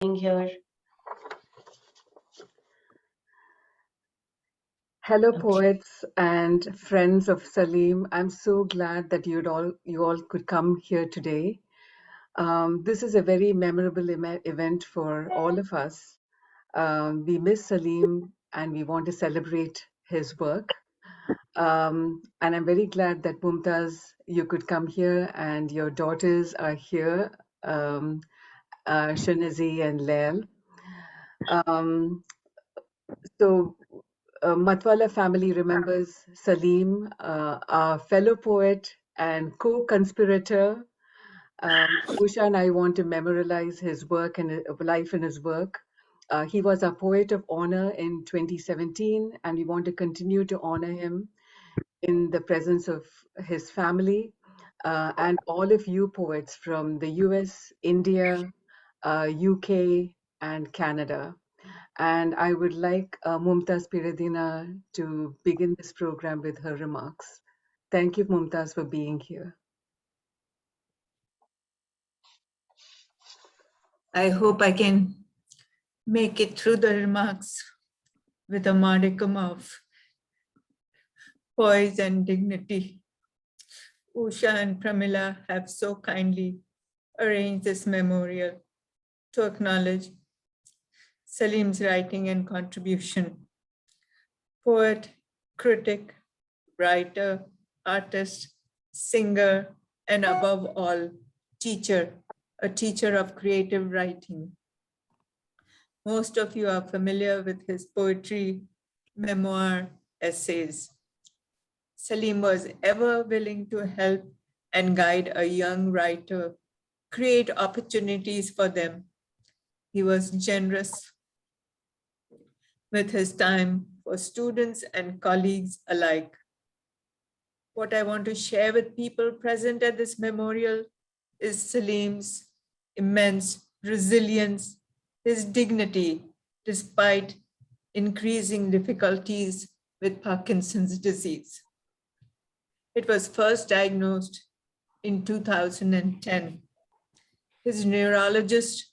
being here. Hello, Okay. poets and friends of Saleem. I'm so glad that you all could come here today. This is a very memorable event for all of us. We miss Saleem and we want to celebrate his work. And I'm very glad that Mumtaz, you could come here and your daughters are here, um, Shanazi and Lael. Um, so Matwala family remembers Saleem, our fellow poet and co-conspirator. Usha and I want to memorialize his work and life and his work. He was our poet of honor in 2017, and we want to continue to honor him in the presence of his family and all of you poets from the US, India, UK, and Canada. And I would like Mumtaz Peeradina to begin this program with her remarks. Thank you, Mumtaz, for being here. I hope I can make it through the remarks with a modicum of poise and dignity. Usha and Pramila have so kindly arranged this memorial to acknowledge Saleem's writing and contribution. Poet, critic, writer, artist, singer, and above all, teacher, a teacher of creative writing. Most of you are familiar with his poetry, memoir, essays. Saleem was ever willing to help and guide a young writer, create opportunities for them. He was generous with his time for students and colleagues alike. What I want to share with people present at this memorial is Saleem's immense resilience, his dignity, despite increasing difficulties with Parkinson's disease. It was first diagnosed in 2010. His neurologist,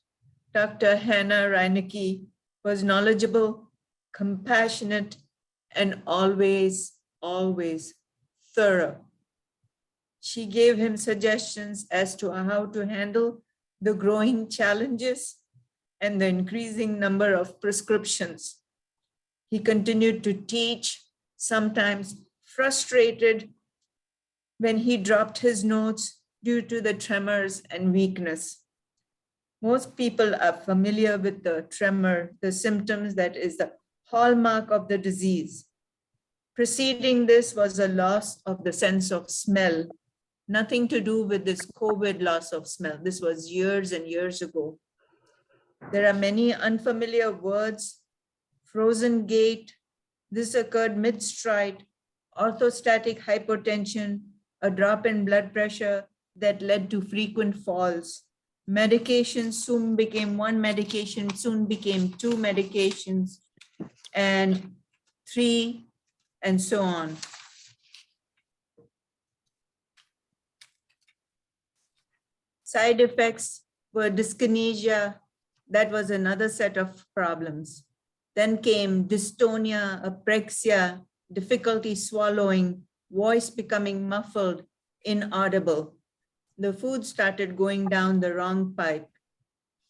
Dr. Hannah Reinecke, was knowledgeable, compassionate, and always thorough. She gave him suggestions as to how to handle the growing challenges and the increasing number of prescriptions. He continued to teach, sometimes frustrated when he dropped his notes due to the tremors and weakness. Most people are familiar with the tremor, the symptoms that is the hallmark of the disease. Preceding this was a loss of the sense of smell, nothing to do with this COVID loss of smell. This was years and years ago. There are many unfamiliar words: frozen gait, this occurred mid-stride, orthostatic hypotension, a drop in blood pressure that led to frequent falls. Medications soon became one medication, soon became two medications, and three, and so on. Side effects were dyskinesia. That was another set of problems. Then came dystonia, apraxia, difficulty swallowing, voice becoming muffled, inaudible. The food started going down the wrong pipe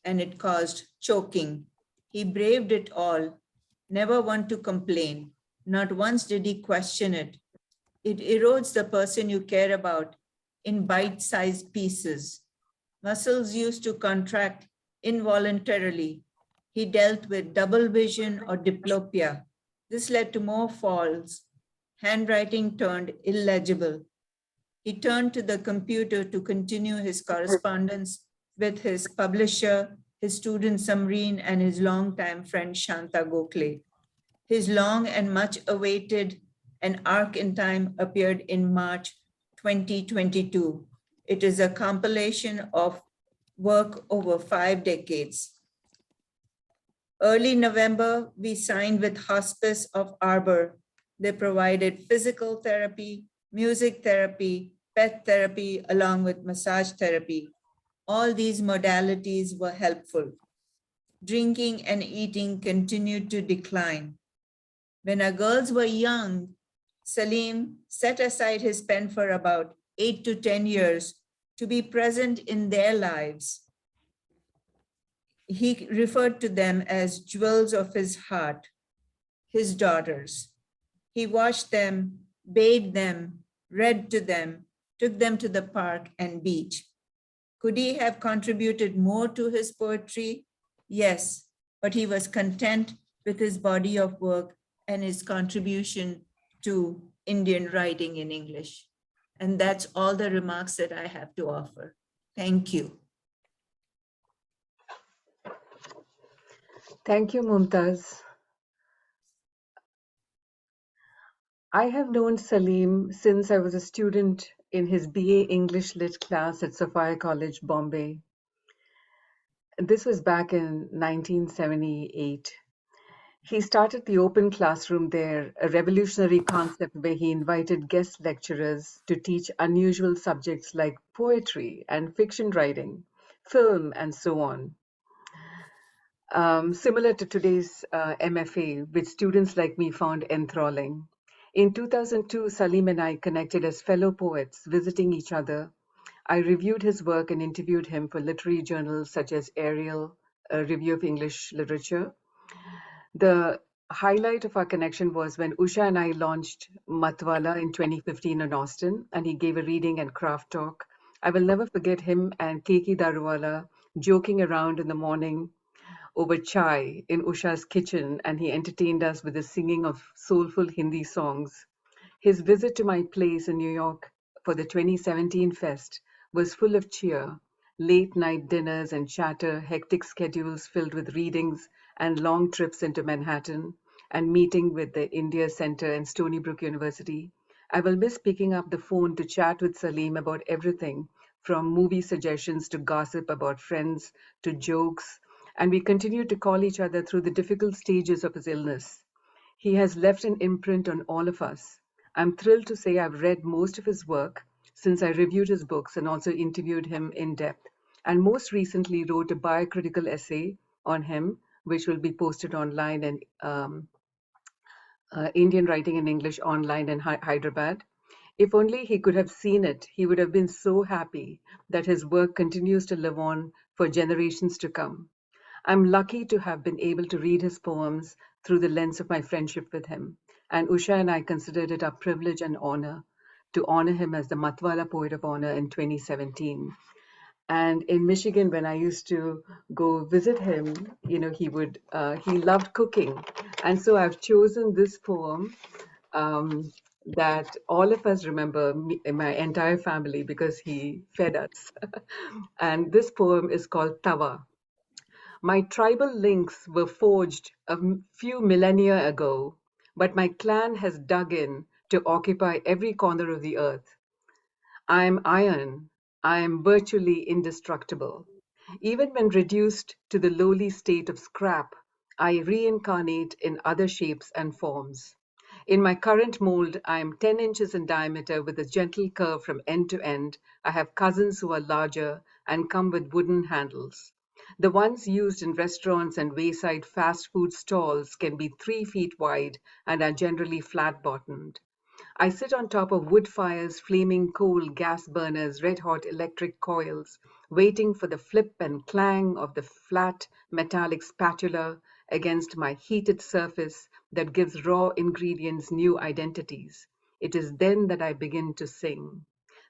and it caused choking. He braved it all, never one to complain. Not once did he question it. It erodes the person you care about in bite-sized pieces. Muscles used to contract involuntarily. He dealt with double vision or diplopia. This led to more falls. Handwriting turned illegible. He turned to the computer to continue his correspondence with his publisher, his student Samreen, and his longtime friend Shanta Gokhale. His long and much awaited An Arc in Time appeared in March 2022. It is a compilation of work over 5 decades. Early November, we signed with Hospice of Arbor. They provided physical therapy, music therapy, pet therapy, along with massage therapy. All these modalities were helpful. drinking and eating continued to decline. When our girls were young, Saleem set aside his pen for about 8 to 10 years to be present in their lives. He referred to them as jewels of his heart, his daughters. He watched them, bathed them, read to them, took them to the park and beach. Could he have contributed more to his poetry? Yes, but he was content with his body of work and his contribution to Indian writing in English. And that's all the remarks that I have to offer. Thank you. Thank you, Mumtaz. I have known Saleem since I was a student in his BA English Lit class at Sophia College, Bombay. This was back in 1978. He started the open classroom there, a revolutionary concept where he invited guest lecturers to teach unusual subjects like poetry and fiction writing, film, and so on. Similar to today's MFA, which students like me found enthralling. In 2002, Saleem and I connected as fellow poets, visiting each other. I reviewed his work and interviewed him for literary journals such as Ariel, a review of English literature. The highlight of our connection was when Usha and I launched Matwala in 2015 in Austin, and he gave a reading and craft talk. I will never forget him and Keki Daruwala joking around in the morning over chai in Usha's kitchen, and he entertained us with the singing of soulful Hindi songs. His visit to my place in New York for the 2017 fest was full of cheer, late night dinners and chatter, hectic schedules filled with readings and long trips into Manhattan, and meeting with the India Center and Stony Brook University. I will miss picking up the phone to chat with Saleem about everything from movie suggestions to gossip about friends to jokes, and we continued to call each other through the difficult stages of his illness. He has left an imprint on all of us. I'm thrilled to say I've read most of his work since I reviewed his books and also interviewed him in depth, and most recently wrote a biocritical essay on him, which will be posted online and Indian Writing in English online in Hyderabad. If only he could have seen it, he would have been so happy that his work continues to live on for generations to come. I'm lucky to have been able to read his poems through the lens of my friendship with him, and Usha and I considered it our privilege and honor to honor him as the Matwala Poet of Honor in 2017. And in Michigan, when I used to go visit him, he loved cooking. And so I've chosen this poem that all of us remember, my entire family, because he fed us. And this poem is called Tawa. My tribal links were forged a few millennia ago, but my clan has dug in to occupy every corner of the earth. I am iron. I am virtually indestructible. Even when reduced to the lowly state of scrap, I reincarnate in other shapes and forms. In my current mold, I am 10 inches in diameter with a gentle curve from end to end. I have cousins who are larger and come with wooden handles. The ones used in restaurants and wayside fast food stalls can be 3 feet wide and are generally flat bottomed. I sit on top of wood fires, flaming coal, gas burners, red hot electric coils, waiting for the flip and clang of the flat metallic spatula against my heated surface that gives raw ingredients new identities. It is then that I begin to sing.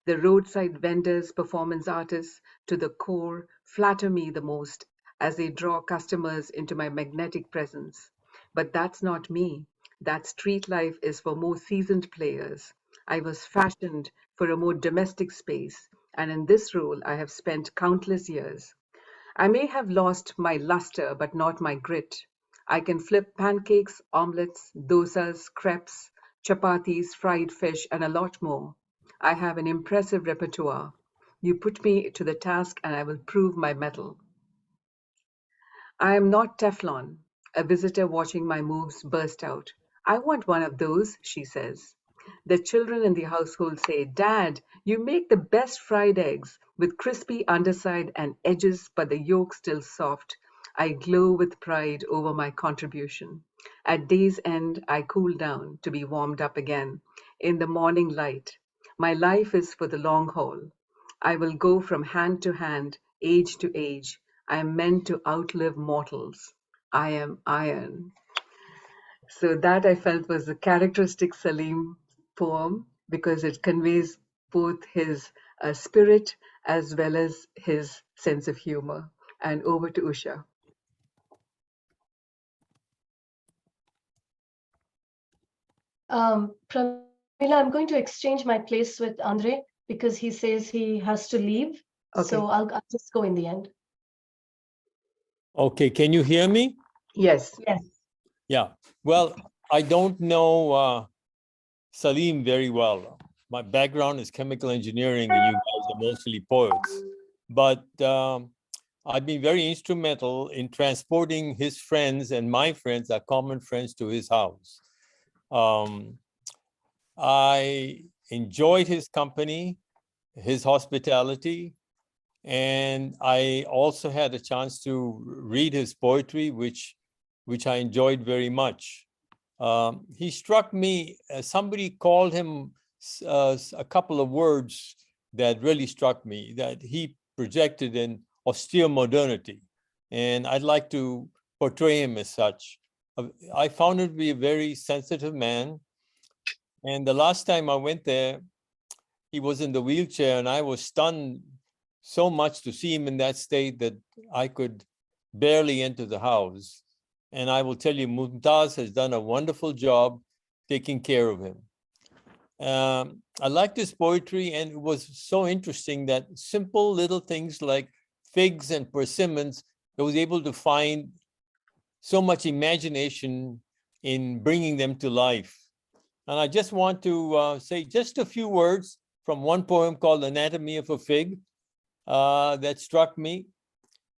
The roadside vendors, performance artists, to the core, flatter me the most as they draw customers into my magnetic presence. But that's not me. That street life is for more seasoned players. I was fashioned for a more domestic space, and in this role I have spent countless years. I may have lost my luster, but not my grit. I can flip pancakes, omelets, dosas, crepes, chapatis, fried fish, and a lot more. I have an impressive repertoire. You put me to the task and I will prove my mettle. I am not Teflon. A visitor watching my moves burst out. I want one of those, she says. The children in the household say, Dad, you make the best fried eggs with crispy underside and edges, but the yolk still soft. I glow with pride over my contribution. At day's end, I cool down to be warmed up again in the morning light. My life is for the long haul. I will go from hand to hand, age to age. I am meant to outlive mortals. I am iron. So that I felt was a characteristic Saleem poem because it conveys both his spirit as well as his sense of humor. And over to Usha. Pramila, I'm going to exchange my place with Andre because he says he has to leave. So Okay. I'll just go in the end. Okay, can you hear me? Yes. Yes. Yeah. Well, I don't know Saleem very well. My background is chemical engineering, and you guys are mostly poets. But I've been very instrumental in transporting his friends and my friends, our common friends, to his house. I enjoyed his company, his hospitality, and I also had a chance to read his poetry, which I enjoyed very much. He struck me, somebody called him a couple of words that really struck me, that he projected an austere modernity. And I'd like to portray him as such. I found him to be a very sensitive man. And the last time I went there, he was in the wheelchair, and I was stunned so much to see him in that state that I could barely enter the house. And I will tell you, Mumtaz has done a wonderful job taking care of him. I liked his poetry, and it was so interesting that simple little things like figs and persimmons, he was able to find so much imagination in bringing them to life. And I just want to say just a few words from one poem called Anatomy of a Fig that struck me.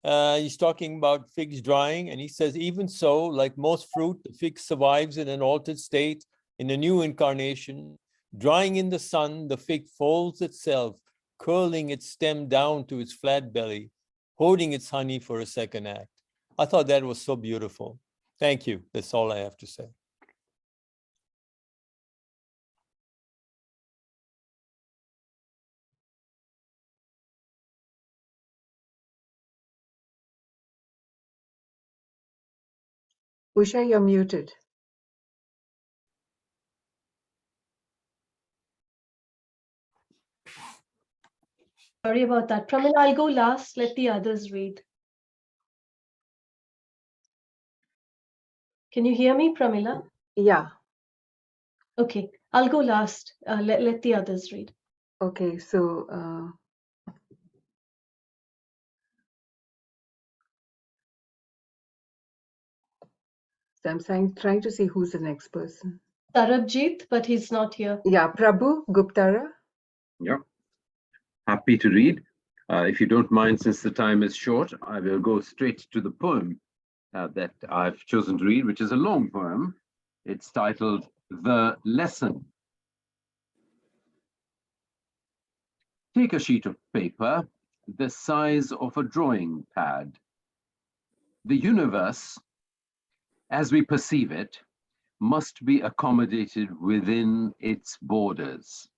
He's talking about figs drying, and he says, even so, like most fruit, the fig survives in an altered state, in a new incarnation. Drying in the sun, the fig folds itself, curling its stem down to its flat belly, hoarding its honey for a second act. I thought that was so beautiful. Thank you. That's all I have to say. Usha, you're muted. Sorry about that. Pramila, I'll go last. Let the others read. Can you hear me, Pramila? Yeah. Okay, I'll go last. Let the others read. Okay. So I'm trying to see who's the next person. Sarabjit, but he's not here. Yeah. Prabhu Guptara. Yeah. Happy to read. If you don't mind, since the time is short, I will go straight to the poem that I've chosen to read, which is a long poem. It's titled The Lesson. Take a sheet of paper the size of a drawing pad. The universe, as we perceive it, must be accommodated within its borders.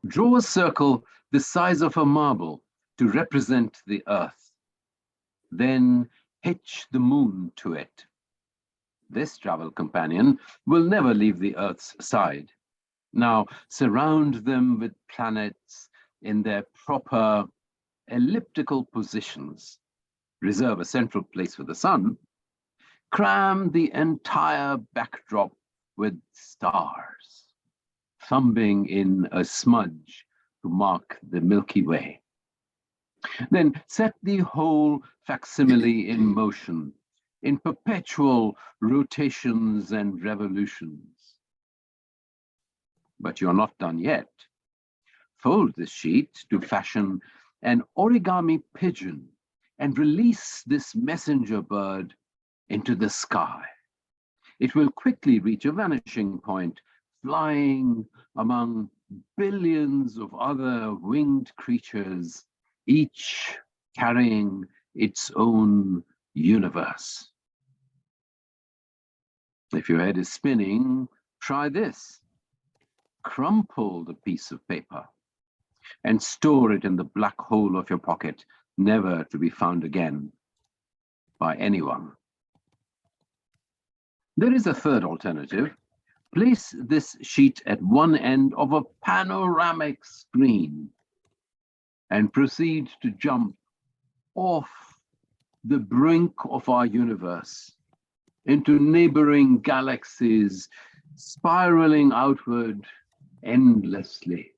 Draw a circle the size of a marble to represent the earth. Then hitch the moon to it. This travel companion will never leave the Earth's side. Now surround them with planets in their proper elliptical positions. Reserve a central place for the sun. Cram the entire backdrop with stars, thumbing in a smudge to mark the Milky Way. Then set the whole facsimile in motion, in perpetual rotations and revolutions. But you're not done yet. Fold this sheet to fashion an origami pigeon and release this messenger bird into the sky. It will quickly reach a vanishing point, flying among billions of other winged creatures, each carrying its own universe. If your head is spinning, try this. Crumple the piece of paper and store it in the black hole of your pocket, never to be found again by anyone. There is a third alternative. Place this sheet at one end of a panoramic screen and proceed to jump off the brink of our universe into neighboring galaxies, spiraling outward endlessly.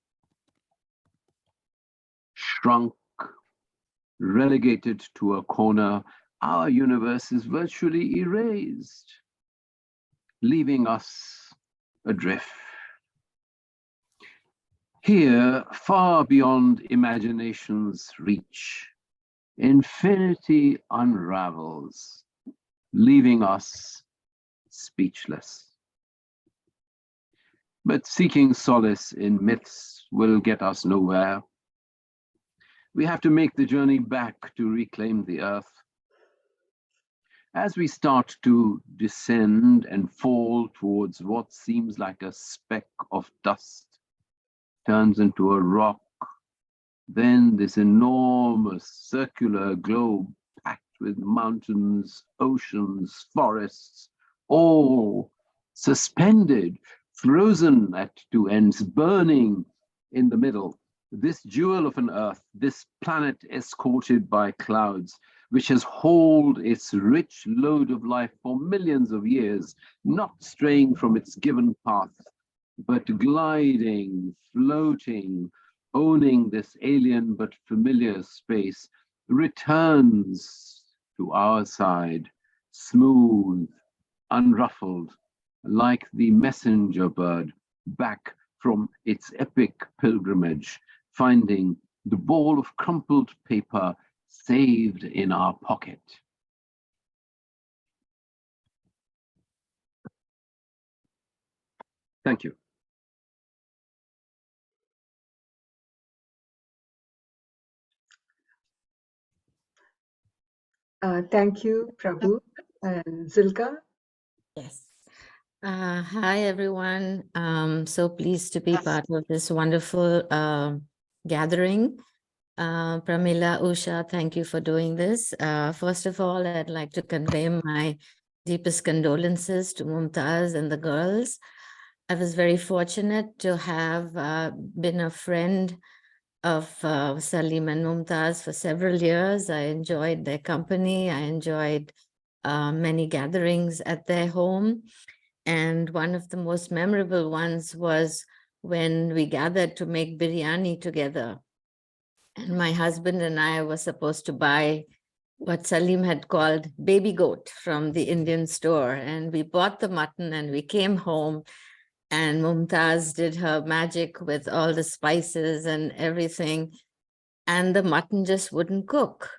Shrunk, relegated to a corner, our universe is virtually erased, leaving us adrift. Here, far beyond imagination's reach, infinity unravels, leaving us speechless. But seeking solace in myths will get us nowhere. We have to make the journey back to reclaim the earth. As we start to descend and fall towards what seems like a speck of dust, turns into a rock, then this enormous circular globe packed with mountains, oceans, forests, all suspended, frozen at two ends, burning in the middle. This jewel of an earth, this planet escorted by clouds, which has hauled its rich load of life for millions of years, not straying from its given path, but gliding, floating, owning this alien but familiar space, returns to our side, smooth, unruffled, like the messenger bird back from its epic pilgrimage, finding the ball of crumpled paper saved in our pocket. Thank you. Thank you, Prabhu and Zilka. Yes. Hi, everyone. So pleased to be part of this wonderful gathering. Pramila, Usha, thank you for doing this. First of all, I'd like to convey my deepest condolences to Mumtaz and the girls. I was very fortunate to have been a friend of Saleem and Mumtaz for several years. I enjoyed their company. I enjoyed many gatherings at their home. And one of the most memorable ones was when we gathered to make biryani together. And my husband and I were supposed to buy what Saleem had called baby goat from the Indian store. And we bought the mutton and we came home, and Mumtaz did her magic with all the spices and everything, and the mutton just wouldn't cook.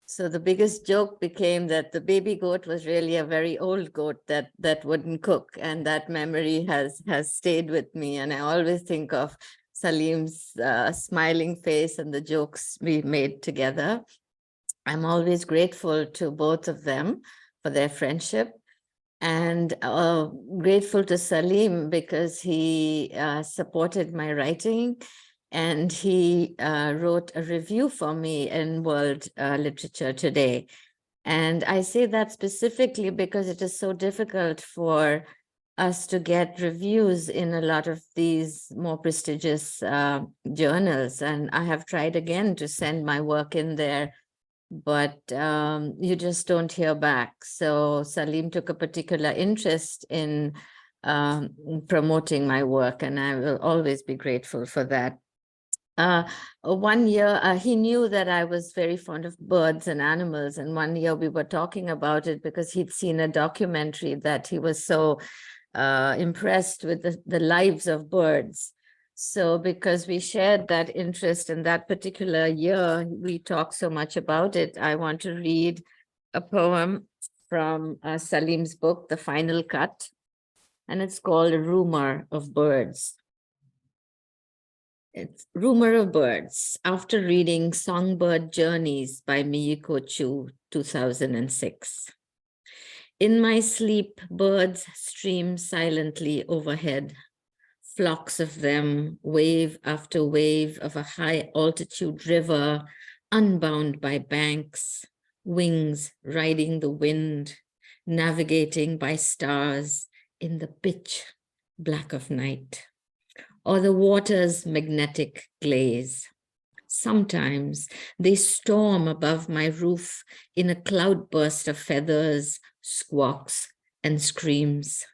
So the biggest joke became that the baby goat was really a very old goat that wouldn't cook. And that memory has stayed with me. And I always think of Saleem's smiling face and the jokes we made together. I'm always grateful to both of them for their friendship, and grateful to Saleem because he supported my writing, and he wrote a review for me in World Literature Today. And I say that specifically because it is so difficult for us to get reviews in a lot of these more prestigious journals. And I have tried again to send my work in there, but you just don't hear back. So Saleem took a particular interest in promoting my work, and I will always be grateful for that. One year, he knew that I was very fond of birds and animals, and one year we were talking about it because he'd seen a documentary that he was so impressed with the lives of birds. So because we shared that interest in that particular year, we talked so much about it. I want to read a poem from Saleem's book, The Final Cut, and it's called A Rumor of Birds. It's Rumor of Birds, after reading Songbird Journeys by Miyako Chu, 2006. In my sleep, birds stream silently overhead. Flocks of them, wave after wave of a high altitude river, unbound by banks, wings riding the wind, navigating by stars in the pitch black of night, or the water's magnetic glaze. Sometimes they storm above my roof in a cloudburst of feathers, squawks, and screams.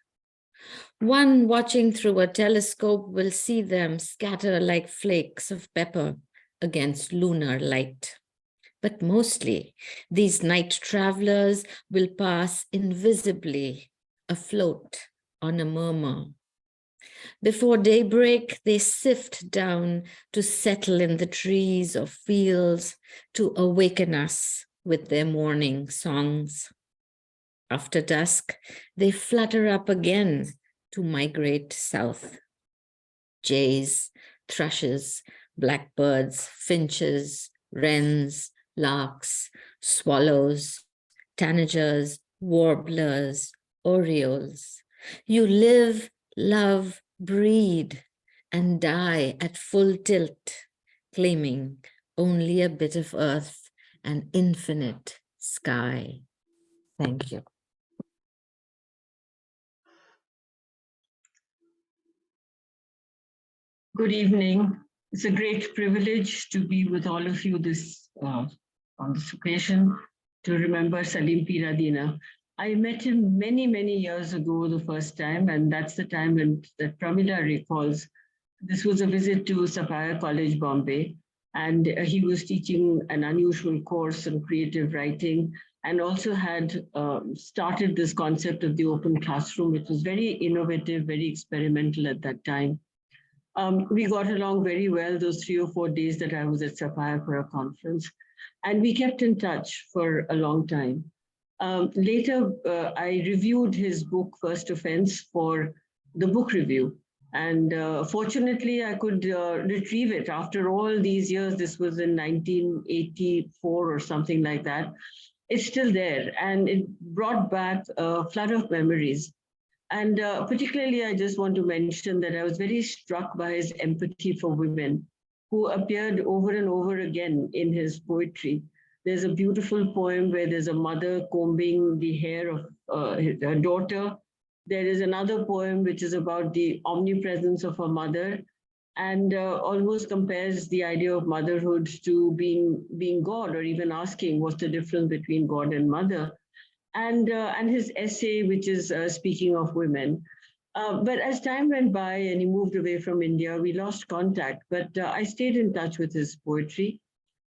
One watching through a telescope will see them scatter like flakes of pepper against lunar light. But mostly, these night travelers will pass invisibly, afloat on a murmur. Before daybreak, they sift down to settle in the trees or fields to awaken us with their morning songs. After dusk, they flutter up again to migrate south. Jays, thrushes, blackbirds, finches, wrens, larks, swallows, tanagers, warblers, orioles. You live, love, breed, and die at full tilt, claiming only a bit of earth and infinite sky. Thank you. Good evening. It's a great privilege to be with all of you on this occasion to remember Saleem Peeradina. I met him many, many years ago the first time, and that's the time that Pramila recalls. This was a visit to Sapphire College, Bombay, and he was teaching an unusual course on creative writing and also had started this concept of the open classroom, which was very innovative, very experimental at that time. We got along very well those 3 or 4 days that I was at Sapphire for a conference, and we kept in touch for a long time. Later, I reviewed his book, First Offense, for the book review. And fortunately, I could retrieve it after all these years. This was in 1984 or something like that. It's still there, and it brought back a flood of memories. And particularly, I just want to mention that I was very struck by his empathy for women, who appeared over and over again in his poetry. There's a beautiful poem where there's a mother combing the hair of her daughter. There is another poem which is about the omnipresence of a mother and almost compares the idea of motherhood to being God, or even asking what's the difference between God and mother. And his essay, which is speaking of women. But as time went by and he moved away from India, we lost contact, but I stayed in touch with his poetry.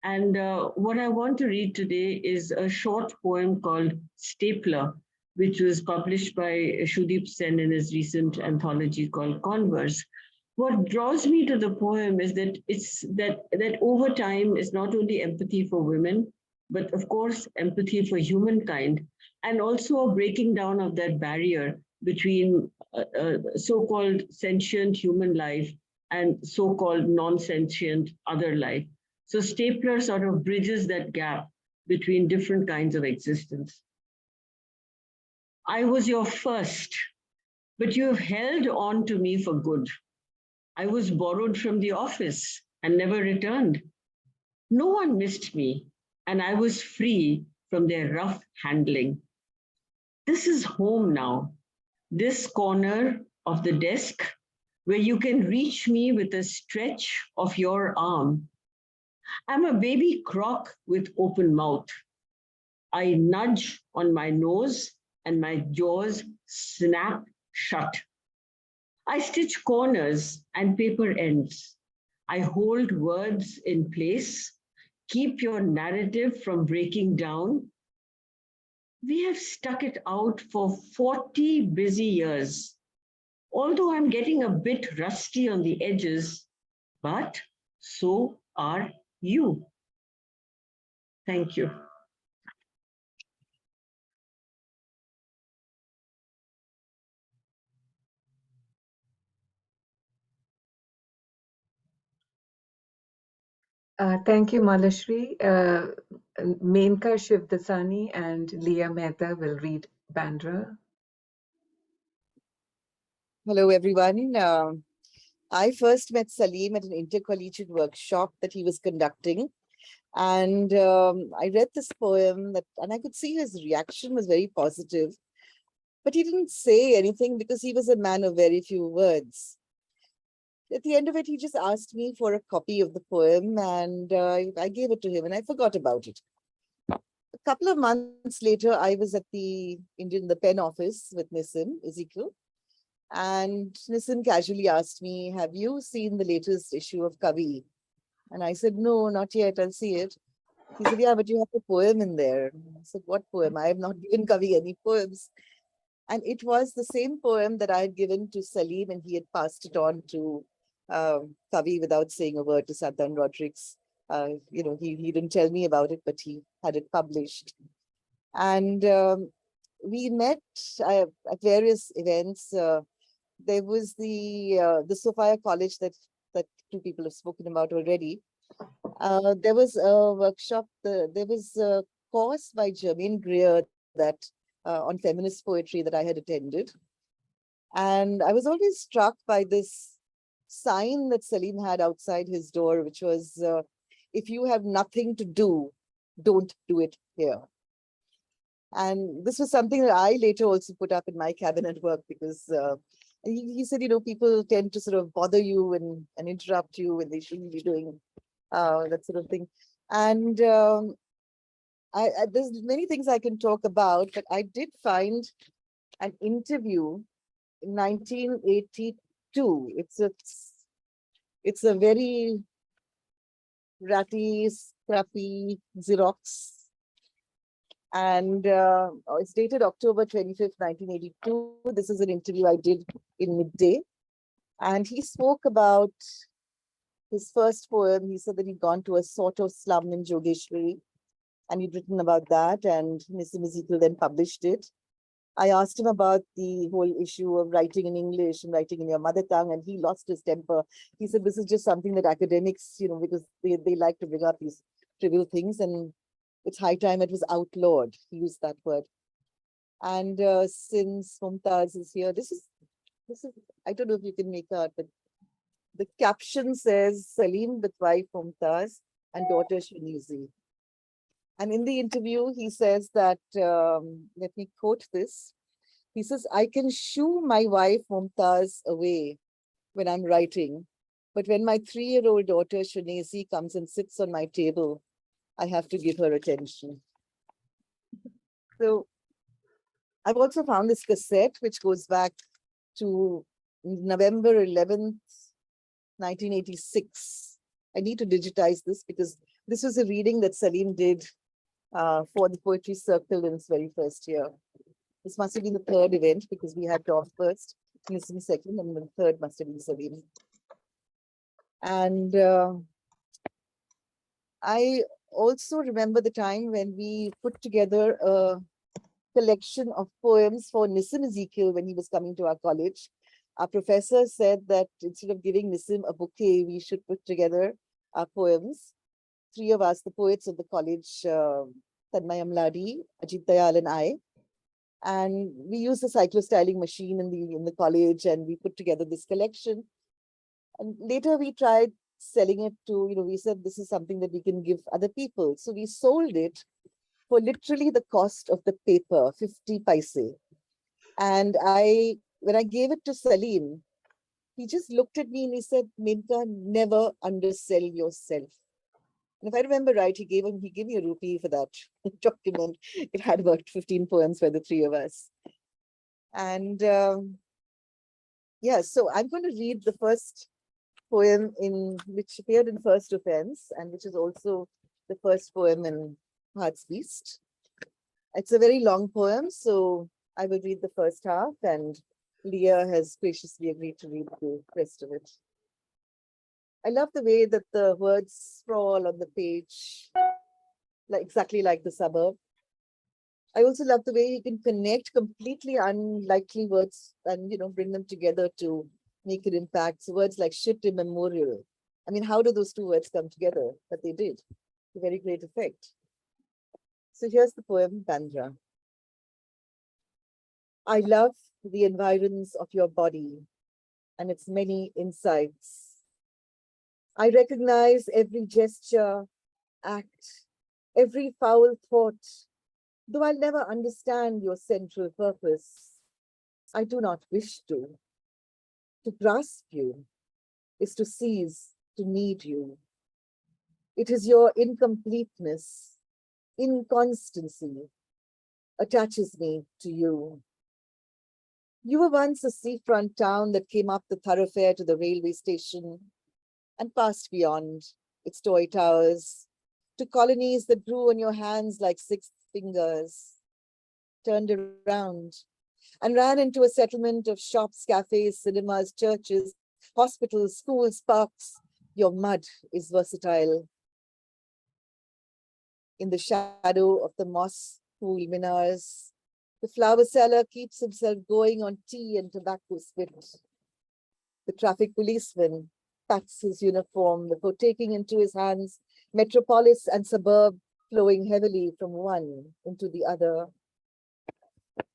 And what I want to read today is a short poem called Stapler, which was published by Shudeep Sen in his recent anthology called Converse. What draws me to the poem is that it's that over time is not only empathy for women, but of course, empathy for humankind, and also a breaking down of that barrier between so-called sentient human life and so-called non-sentient other life. So Stapler sort of bridges that gap between different kinds of existence. I was your first, but you have held on to me for good. I was borrowed from the office and never returned. No one missed me, and I was free from their rough handling. This is home now, this corner of the desk where you can reach me with a stretch of your arm. I'm a baby croc with open mouth. I nudge on my nose and my jaws snap shut. I stitch corners and paper ends. I hold words in place, keep your narrative from breaking down. We have stuck it out for 40 busy years. Although I'm getting a bit rusty on the edges, but so are you. Thank you. Thank you, Malashri. Menka Shivdasani and Leeya Mehta will read Bandra. Hello, everyone. I first met Saleem at an intercollegiate workshop that he was conducting. And I read this poem and I could see his reaction was very positive. But he didn't say anything because he was a man of very few words. At the end of it, he just asked me for a copy of the poem, and I gave it to him and I forgot about it. A couple of months later, I was at the pen office with Ezekiel. And Nissim casually asked me, have you seen the latest issue of Kavi? And I said, no, not yet, I'll see it. He said, yeah, but you have a poem in there. I said, what poem? I have not given Kavi any poems. And it was the same poem that I had given to Saleem, and he had passed it on to Kavi without saying a word to Satan Rodriguez. He didn't tell me about it, but he had it published. And we met at various events. There was the Sophia College that two people have spoken about already. There was a workshop. There was a course by Germaine Greer that on feminist poetry that I had attended, and I was always struck by this sign that Saleem had outside his door, which was, "If you have nothing to do, don't do it here." And this was something that I later also put up in my cabinet work because he said, people tend to sort of bother you and interrupt you when they shouldn't be doing that sort of thing. And there's many things I can talk about, but I did find an interview in 1982. It's a very ratty, scrappy Xerox. And it's dated October 25th, 1982. This is an interview I did in Midday. And he spoke about his first poem. He said that he'd gone to a sort of slum in Jogeshwari, and he'd written about that, and Mr. Ezekiel then published it. I asked him about the whole issue of writing in English and writing in your mother tongue, and he lost his temper. He said, this is just something that academics, because they like to bring up these trivial things, and it's high time it was outlawed. He used that word. And since Mumtaz is here, this is, I don't know if you can make out, but the caption says, Saleem with wife Mumtaz and daughter Shunizi. And in the interview, he says that, let me quote this. He says, I can shoo my wife Mumtaz away when I'm writing, but when my 3-year-old daughter Shunizi comes and sits on my table, I have to give her attention. So I've also found this cassette, which goes back to November 11th, 1986. I need to digitize this because this was a reading that Saleem did for the Poetry Circle in its very first year. This must have been the third event because we had Tom first, Nissim second, and the third must have been Saleem. And I also remember the time when we put together a collection of poems for Nissim Ezekiel when he was coming to our college. Our professor said that instead of giving Nissim a bouquet, we should put together our poems. 3 of us, the poets of the college, Tanmay Amladi, Ajit Dayal, and I. And we used the cyclostyling machine in the college, and we put together this collection. And later we tried selling it to, we said this is something that we can give other people. So we sold it for literally the cost of the paper, 50 paise. And when I gave it to Saleem, he just looked at me and he said, Menka, never undersell yourself. And if I remember right, he gave me a rupee for that document. It had about 15 poems for the 3 of us. And yeah, so I'm going to read the first poem which appeared in First Offense, and which is also the first poem in Heart's Beast. It's a very long poem, so I will read the first half, and Leeya has graciously agreed to read the rest of it. I love the way that the words sprawl on the page, exactly like the suburb. I also love the way you can connect completely unlikely words and bring them together to make an impact. So words like shit immemorial, I mean, how do those two words come together? But they did, to very great effect. So here's the poem, Bandra. I love the environs of your body and its many insights. I recognize every gesture, act, every foul thought, though I'll never understand your central purpose. I do not wish to. To grasp you is to seize, to need you. It is your incompleteness, inconstancy, attaches me to you. You were once a seafront town that came up the thoroughfare to the railway station and passed beyond its toy towers to colonies that grew on your hands like 6 fingers, turned around and ran into a settlement of shops, cafes, cinemas, churches, hospitals, schools, parks. Your mud is versatile. In the shadow of the moss pool minars, the flower seller keeps himself going on tea and tobacco spit. The traffic policeman pats his uniform before taking into his hands metropolis and suburb flowing heavily from one into the other.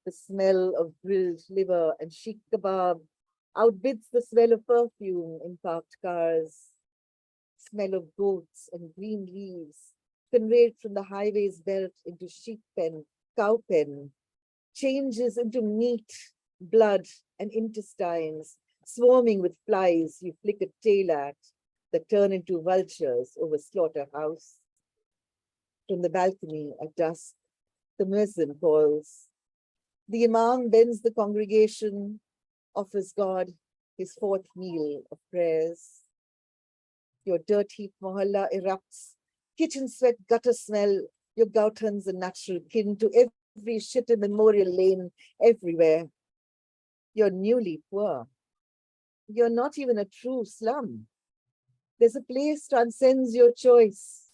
The smell of grilled liver and sheikh kebab outbids the smell of perfume in parked cars. Smell of goats and green leaves conveyed from the highway's belt into sheep pen, cow pen, changes into meat, blood, and intestines, swarming with flies you flick a tail at that turn into vultures over slaughterhouse. From the balcony at dusk, the muezzin calls. The imam bends the congregation, offers God his 4th meal of prayers. Your dirt heap mohalla erupts, kitchen sweat, gutter smell, your gautan's a natural kin to every shit memorial lane everywhere. You're newly poor. You're not even a true slum. There's a place transcends your choice.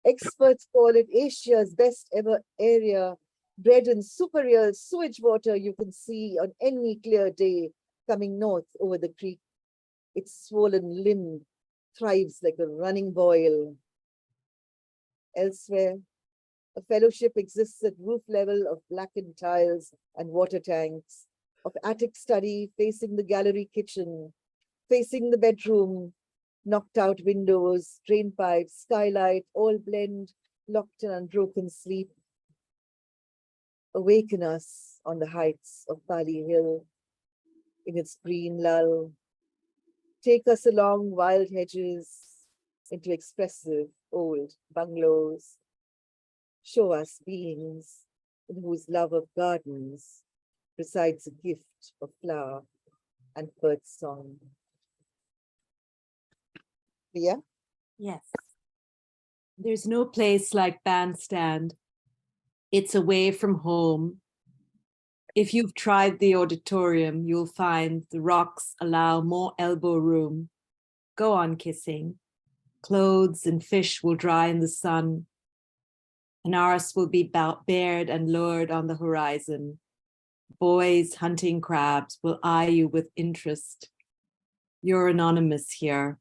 Experts call it Asia's best ever area, bred in super real sewage water you can see on any clear day coming north over the creek. Its swollen limb thrives like a running boil. Elsewhere, a fellowship exists at roof level of blackened tiles and water tanks, of attic study facing the gallery kitchen, facing the bedroom, knocked out windows, drain pipes, skylight, all blend, locked in unbroken sleep. Awaken us on the heights of Bali Hill, in its green lull. Take us along wild hedges into expressive old bungalows. Show us beings in whose love of gardens resides a gift of flower and bird song. Leeya? Yes. There's no place like Bandstand. It's away from home. If you've tried the auditorium, you'll find the rocks allow more elbow room. Go on kissing. Clothes and fish will dry in the sun. An arse will be bared and lured on the horizon. Boys hunting crabs will eye you with interest. You're anonymous here.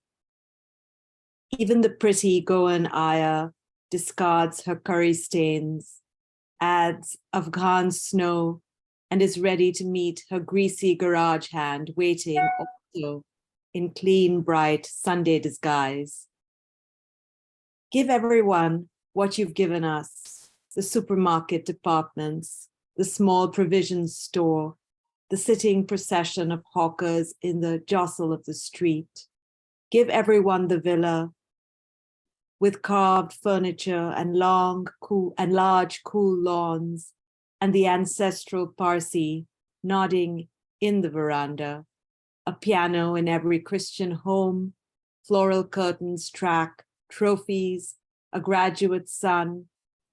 Even the pretty Goan Aya discards her curry stains, adds Afghan snow, and is ready to meet her greasy garage hand waiting also in clean, bright Sunday disguise. Give everyone what you've given us, the supermarket departments, the small provisions store, the sitting procession of hawkers in the jostle of the street. Give everyone the villa with carved furniture and large, cool lawns, and the ancestral Parsi nodding in the veranda, a piano in every Christian home, floral curtains track, trophies, a graduate son,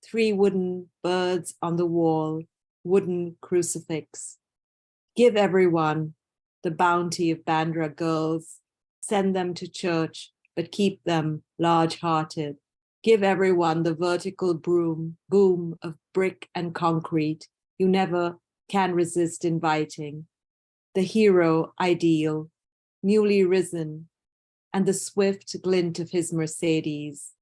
3 wooden birds on the wall, wooden crucifix. Give everyone the bounty of Bandra girls, send them to church, but keep them large-hearted. Give everyone the vertical boom of brick and concrete you never can resist inviting. The hero ideal, newly risen, and the swift glint of his Mercedes.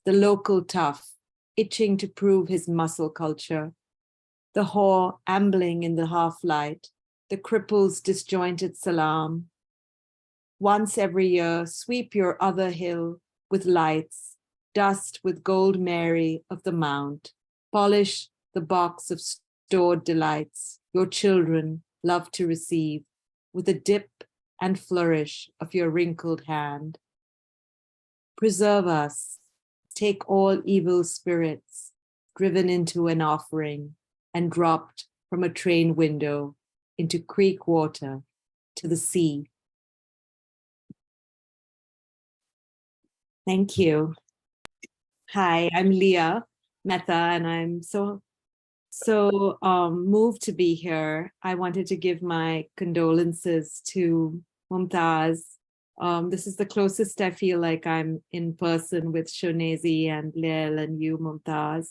The local tough, itching to prove his muscle culture. The whore ambling in the half-light, the cripple's disjointed salam. Once every year, sweep your other hill with lights, dust with gold Mary of the Mount, polish the box of stored delights your children love to receive with a dip and flourish of your wrinkled hand. Preserve us, take all evil spirits, driven into an offering and dropped from a train window into creek water to the sea. Thank you. Hi, I'm Leeya Mehta, and I'm so moved to be here. I wanted to give my condolences to Mumtaz. This is the closest I feel like I'm in person with Shonezi and Lil and you, Mumtaz.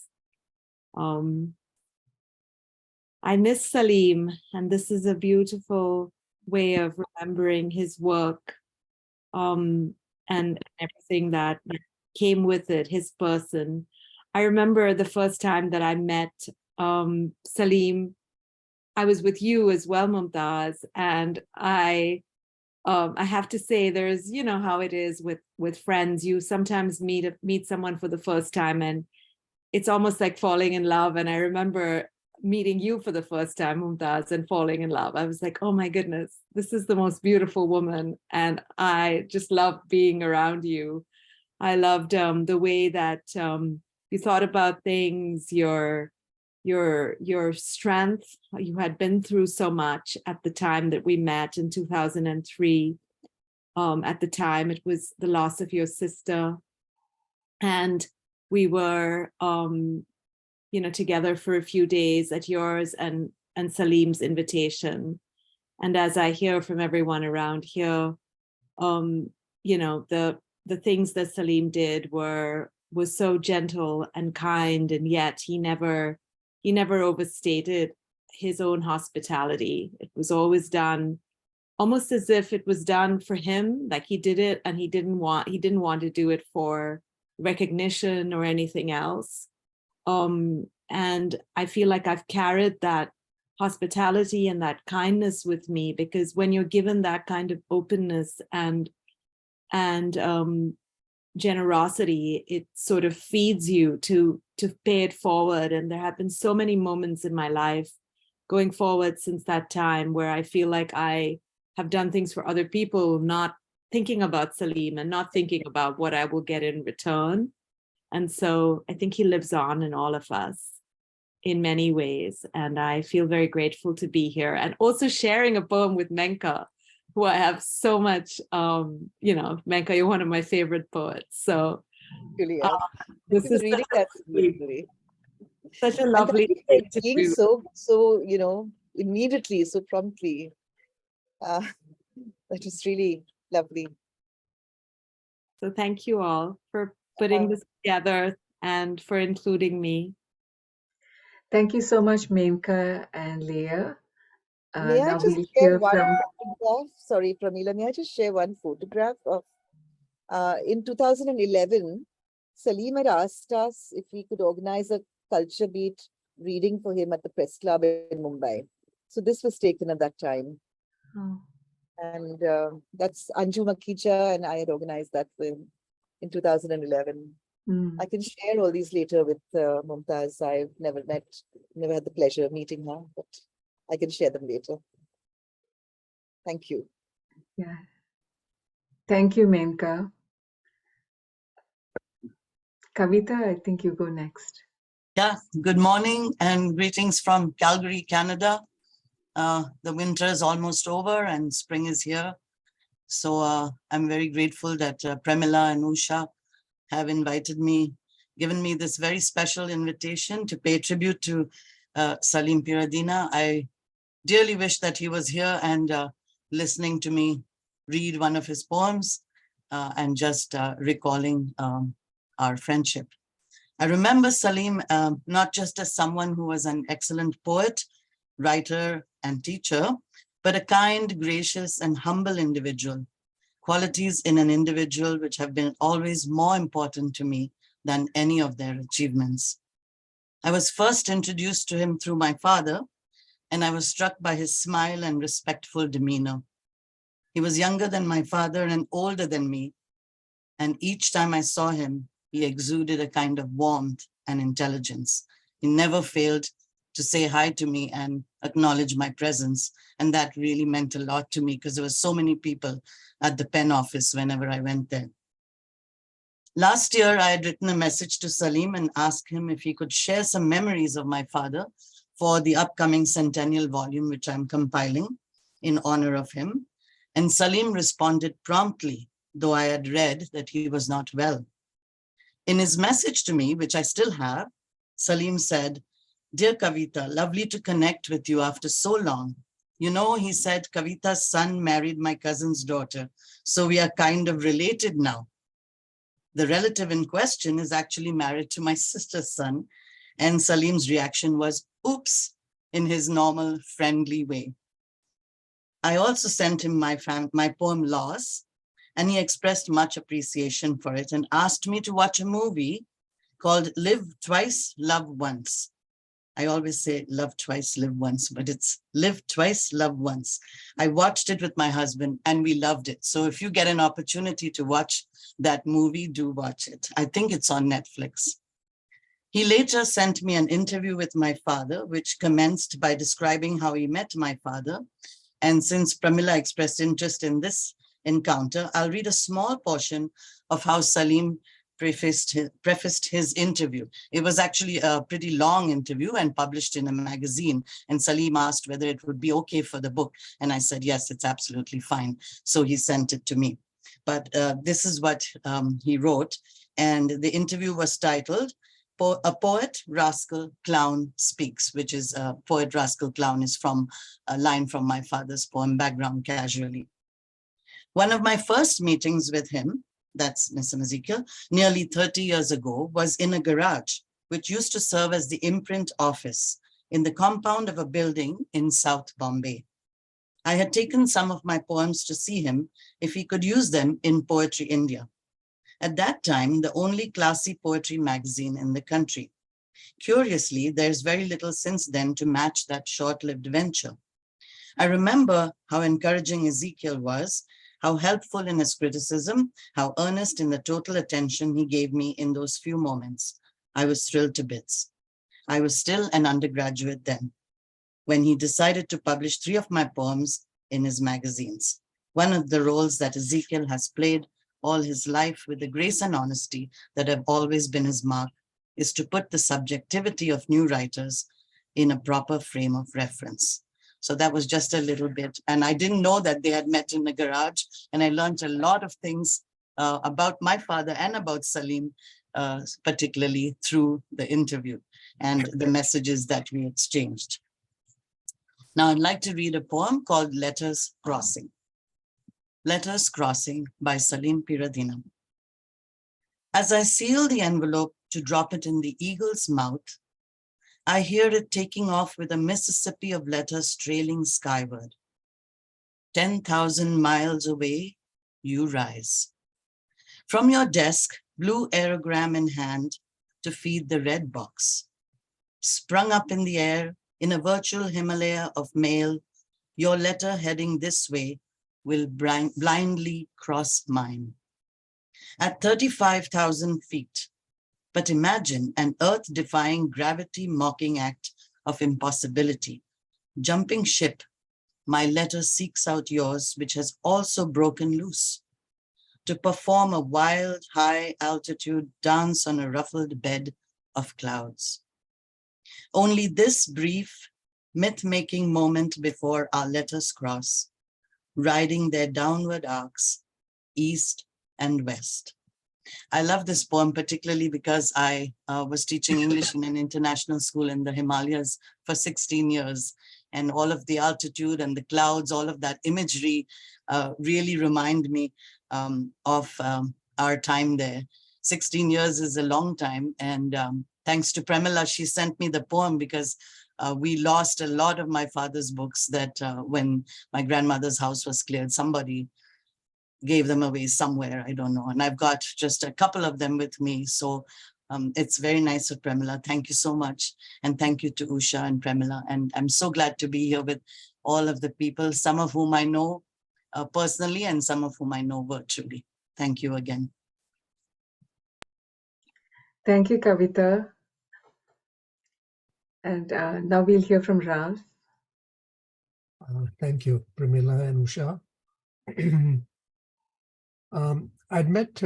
I miss Saleem, and this is a beautiful way of remembering his work and everything that came with it, his person. I remember the first time that I met Saleem, I was with you as well, Mumtaz, and I have to say, there's, you know how it is with friends. You sometimes meet someone for the first time, and it's almost like falling in love. And I remember meeting you for the first time, Mumtaz, and falling in love. I was like, oh my goodness, this is the most beautiful woman, and I just love being around you. I loved the way that you thought about things, your strength. You had been through so much at the time that we met in 2003. At the time, it was the loss of your sister, and we were, together for a few days at yours and Saleem's invitation. And as I hear from everyone around here, the things that Saleem did was so gentle and kind, and yet he never overstated his own hospitality. It was always done almost as if it was done for him, like he did it and he didn't want to do it for recognition or anything else. And I feel like I've carried that hospitality and that kindness with me, because when you're given that kind of openness and generosity, it sort of feeds you to pay it forward. And there have been so many moments in my life going forward since that time where I feel like I have done things for other people, not thinking about Saleem and not thinking about what I will get in return. And so I think he lives on in all of us in many ways. And I feel very grateful to be here and also sharing a poem with Menka, who I have so much, Menka, you're one of my favorite poets. So this is reading that beautifully. Such a lovely thing to being do. So immediately, so promptly. That was really lovely. So thank you all for putting this together and for including me. Thank you so much, Menka and Leeya. May I just share one photograph? Sorry, Pramila, may I just share one photograph of in 2011, Saleem had asked us if we could organize a culture beat reading for him at the press club in Mumbai. So this was taken at that time. Oh. And that's Anju Makicha, and I had organized that for him in 2011. I can share all these later with Mumtaz. I've never had the pleasure of meeting her, but I can share them later. Thank you. Yeah. Thank you, Menka. Kavita, I think you go next. Yeah, good morning and greetings from Calgary, Canada. The winter is almost over and spring is here. So I'm very grateful that Pramila and Usha have given me this very special invitation to pay tribute to Saleem Peeradina. I dearly wish that he was here and listening to me read one of his poems and just recalling our friendship. I remember Saleem not just as someone who was an excellent poet, writer, and teacher, but a kind, gracious, and humble individual qualities in an individual which have been always more important to me than any of their achievements. I was first introduced to him through my father, and I was struck by his smile and respectful demeanor. He was younger than my father and older than me, and each time I saw him, he exuded a kind of warmth and intelligence. He never failed to say hi to me and acknowledge my presence, and that really meant a lot to me because there were so many people at the pen office whenever I went there. Last year, I had written a message to Saleem and asked him if he could share some memories of my father for the upcoming centennial volume, which I'm compiling in honor of him. And Saleem responded promptly, though I had read that he was not well. In his message to me, which I still have, Saleem said, "Dear Kavita, lovely to connect with you after so long. You know," he said, "Kavita's son married my cousin's daughter, so we are kind of related now." The relative in question is actually married to my sister's son, and Saleem's reaction was, "Oops," in his normal, friendly way. I also sent him my poem Loss, and he expressed much appreciation for it and asked me to watch a movie called Live Twice, Love Once. I always say love twice, live once, but it's Live Twice, Love Once. I watched it with my husband and we loved it. So if you get an opportunity to watch that movie, do watch it. I think it's on Netflix. He later sent me an interview with my father, which commenced by describing how he met my father. And since Pramila expressed interest in this encounter, I'll read a small portion of how Saleem prefaced his interview. It was actually a pretty long interview and published in a magazine. And Saleem asked whether it would be okay for the book. And I said, yes, it's absolutely fine. So he sent it to me. But this is what he wrote. And the interview was titled, "A Poet, Rascal, Clown Speaks," which is Poet, Rascal, Clown is from a line from my father's poem, Background Casually. One of my first meetings with him, that's Mr. Ezekiel, nearly 30 years ago, was in a garage, which used to serve as the imprint office in the compound of a building in South Bombay. I had taken some of my poems to see him if he could use them in Poetry India. At that time, the only classy poetry magazine in the country. Curiously, there's very little since then to match that short-lived venture. I remember how encouraging Ezekiel was, how helpful in his criticism, how earnest in the total attention he gave me in those few moments. I was thrilled to bits. I was still an undergraduate then, when he decided to publish 3 of my poems in his magazines. One of the roles that Ezekiel has played all his life with the grace and honesty that have always been his mark is to put the subjectivity of new writers in a proper frame of reference. So that was just a little bit. And I didn't know that they had met in the garage. And I learned a lot of things about my father and about Saleem, particularly through the interview and the messages that we exchanged. Now I'd like to read a poem called Letters Crossing. Letters Crossing by Saleem Peeradina. As I seal the envelope to drop it in the eagle's mouth, I hear it taking off with a Mississippi of letters trailing skyward. 10,000 miles away, you rise. From your desk, blue aerogram in hand to feed the red box. Sprung up in the air in a virtual Himalaya of mail, your letter heading this way will blindly cross mine. At 35,000 feet, but imagine an earth-defying gravity-mocking act of impossibility. Jumping ship, my letter seeks out yours, which has also broken loose, to perform a wild, high-altitude dance on a ruffled bed of clouds. Only this brief, myth-making moment before our letters cross, riding their downward arcs, east and west. I love this poem particularly because I was teaching English in an international school in the Himalayas for 16 years. And all of the altitude and the clouds, all of that imagery really remind me of our time there. 16 years is a long time. And thanks to Pramila, she sent me the poem because we lost a lot of my father's books that when my grandmother's house was cleared, somebody gave them away somewhere, I don't know. And I've got just a couple of them with me. So it's very nice of Pramila. Thank you so much. And thank you to Usha and Pramila. And I'm so glad to be here with all of the people, some of whom I know personally and some of whom I know virtually. Thank you again. Thank you, Kavita. And now we'll hear from Ralph. Thank you, Pramila and Usha. I'd met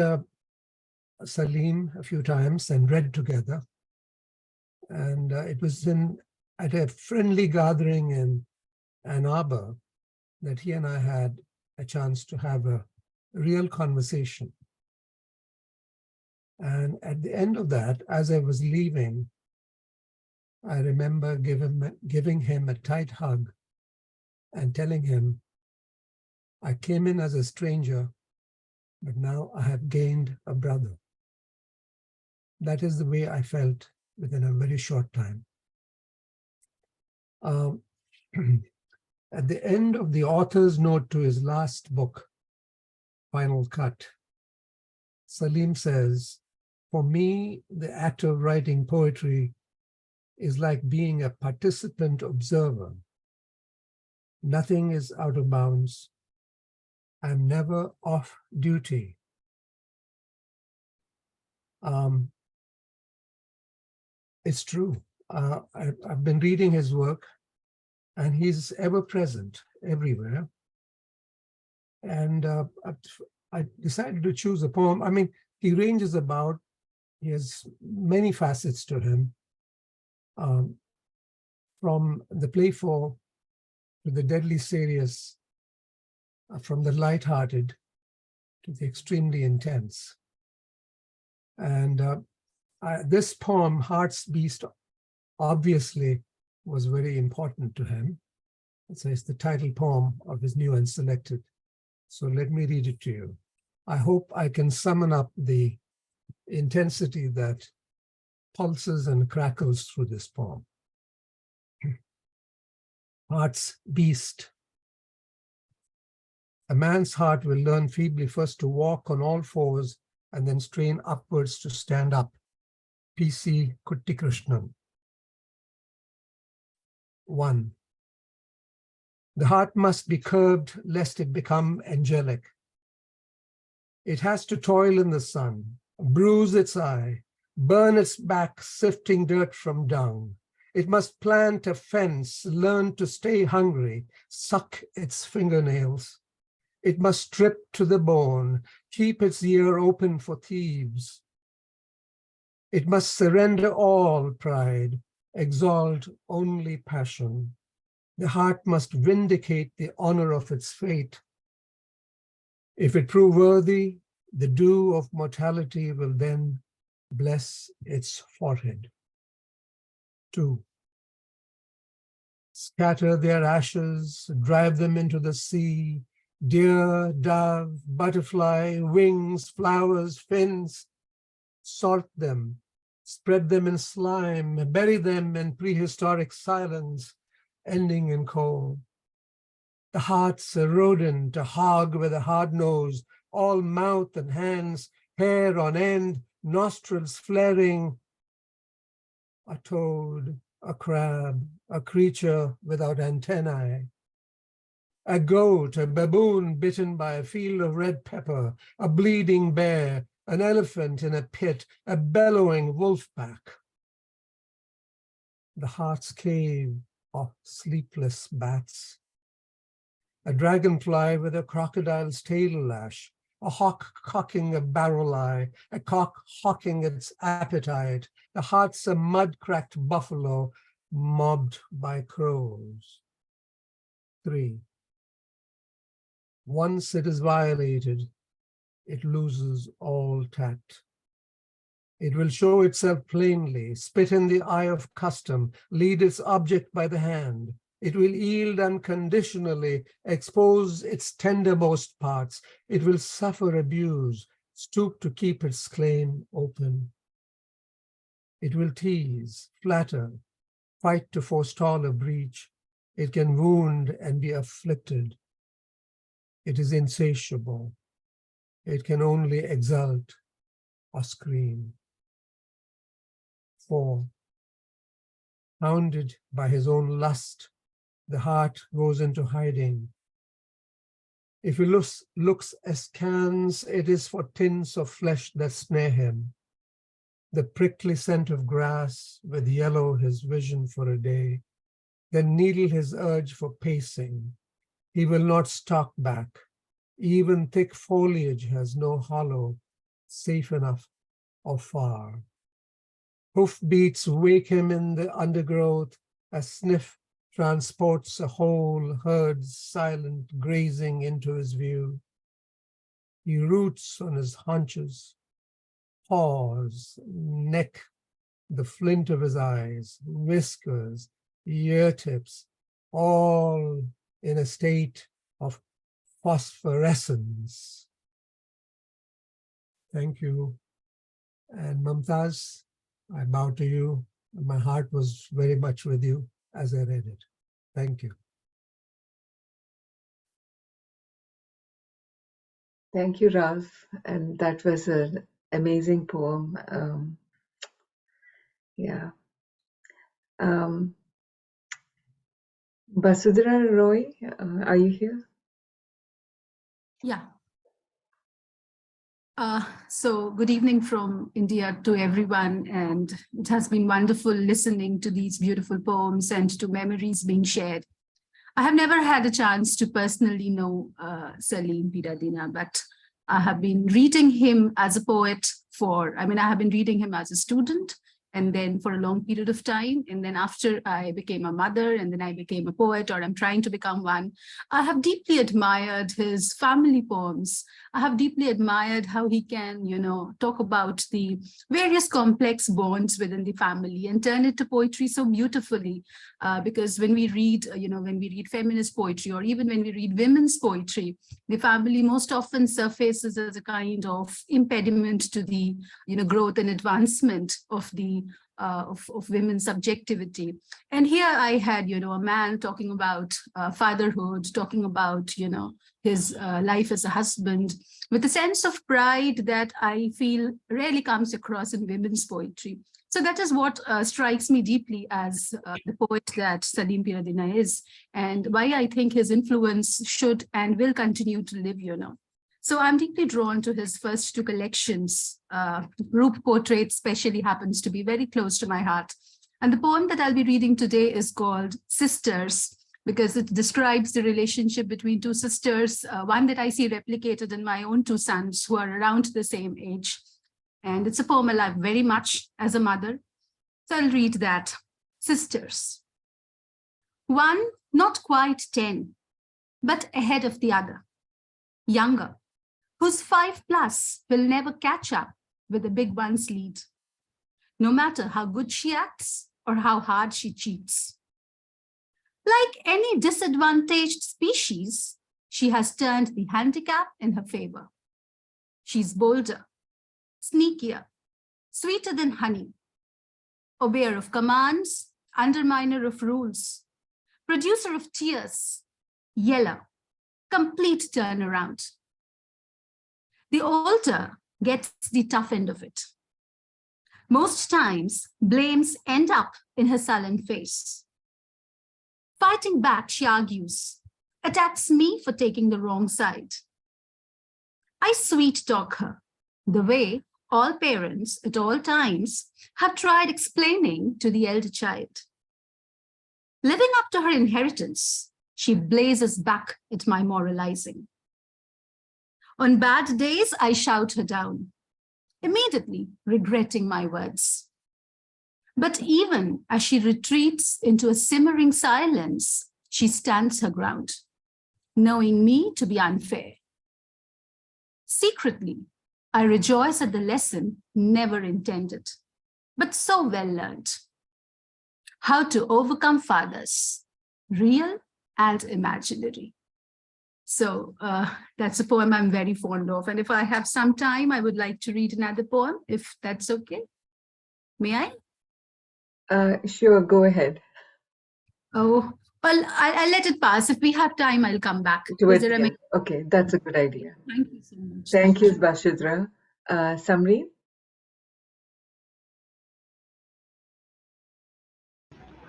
Saleem a few times and read together. And it was at a friendly gathering in Ann Arbor that he and I had a chance to have a real conversation. And at the end of that, as I was leaving, I remember giving him a tight hug and telling him, I came in as a stranger, but now I have gained a brother. That is the way I felt within a very short time. At the end of the author's note to his last book, Final Cut, Saleem says, for me, the act of writing poetry is like being a participant observer. Nothing is out of bounds. I'm never off duty. It's true. I've been reading his work, and he's ever present everywhere. And I decided to choose a poem. I mean, he ranges about, he has many facets to him, from the playful to the deadly serious, from the lighthearted to the extremely intense. And this poem, Heart's Beast, obviously was very important to him. It's the title poem of his new and selected. So let me read it to you. I hope I can summon up the intensity that pulses and crackles through this poem. Heart's Beast. A man's heart will learn feebly first to walk on all fours and then strain upwards to stand up. P.C. Kuttikrishnan. 1. The heart must be curbed lest it become angelic. It has to toil in the sun, bruise its eye, burn its back, sifting dirt from dung. It must plant a fence, learn to stay hungry, suck its fingernails. It must strip to the bone, keep its ear open for thieves. It must surrender all pride, exalt only passion. The heart must vindicate the honor of its fate. If it prove worthy, the dew of mortality will then bless its forehead. 2. Scatter their ashes, drive them into the sea, deer, dove, butterfly, wings, flowers, fins, salt them, spread them in slime, bury them in prehistoric silence, ending in coal. The heart's a rodent, a hog with a hard nose, all mouth and hands, hair on end, nostrils flaring. A toad, a crab, a creature without antennae. A goat, a baboon bitten by a field of red pepper, a bleeding bear, an elephant in a pit, a bellowing wolfpack. The heart's cave of sleepless bats. A dragonfly with a crocodile's tail lash, a hawk cocking a barrel eye, a cock hawking its appetite. The heart's a mud-cracked buffalo mobbed by crows. 3. Once it is violated, it loses all tact. It will show itself plainly, spit in the eye of custom, lead its object by the hand. It will yield unconditionally, expose its tendermost parts. It will suffer abuse, stoop to keep its claim open. It will tease, flatter, fight to forestall a breach. It can wound and be afflicted. It is insatiable. it can only exult or scream. 4. Hounded by his own lust, the heart goes into hiding. If he looks askance, it is for tints of flesh that snare him. The prickly scent of grass with yellow his vision for a day, then needle his urge for pacing. He will not stalk back. Even thick foliage has no hollow safe enough or far. Hoofbeats wake him in the undergrowth, a sniff transports a whole herd's silent grazing into his view. He roots on his haunches, paws, neck, the flint of his eyes, whiskers, ear tips, all in a state of phosphorescence. Thank you. And Mumtaz, I bow to you. My heart was very much with you as I read it. Thank you. Thank you, Raz. And that was an amazing poem. Yeah. Basudhara Roy, are you here? Yeah. So good evening from India to everyone, and it has been wonderful listening to these beautiful poems and to memories being shared. I have never had a chance to personally know Saleem Peeradina, but I have been reading him as a poet I have been reading him as a student, and then for a long period of time. And then after I became a mother, and then I became a poet, or I'm trying to become one, I have deeply admired his family poems. I have deeply admired how he can, talk about the various complex bonds within the family and turn it to poetry so beautifully. Because when we read, when we read feminist poetry, or even when we read women's poetry, the family most often surfaces as a kind of impediment to the, growth and advancement of the of women's subjectivity. And here I had, a man talking about fatherhood, talking about, his life as a husband, with a sense of pride that I feel rarely comes across in women's poetry. So that is what strikes me deeply as the poet that Saleem Peeradina is, and why I think his influence should and will continue to live, So I'm deeply drawn to his first two collections. Group Portrait especially happens to be very close to my heart. And the poem that I'll be reading today is called Sisters, because it describes the relationship between two sisters, one that I see replicated in my own two sons who are around the same age. And it's a poem I love very much as a mother. So I'll read that. Sisters. One not quite 10, but ahead of the other, younger, whose 5+ will never catch up with the big one's lead, no matter how good she acts or how hard she cheats. Like any disadvantaged species, she has turned the handicap in her favor. She's bolder, sneakier, sweeter than honey, obeyer of commands, underminer of rules, producer of tears, yeller, complete turnaround. The older gets the tough end of it. Most times, blames end up in her sullen face. Fighting back, she argues, attacks me for taking the wrong side. I sweet talk her, the way all parents at all times have tried explaining to the elder child. Living up to her inheritance, she blazes back at my moralizing. On bad days, I shout her down, immediately regretting my words. But even as she retreats into a simmering silence, she stands her ground, knowing me to be unfair. Secretly, I rejoice at the lesson never intended, but so well learned. How to overcome fathers, real and imaginary. So that's a poem I'm very fond of. And if I have some time, I would like to read another poem, if that's okay. May I? Sure, go ahead. Oh, Well, I'll let it pass. If we have time, I'll come back. Towards Is there the a end. Okay, that's a good idea. Thank you so much. Thank you, Basudhara. Samreen?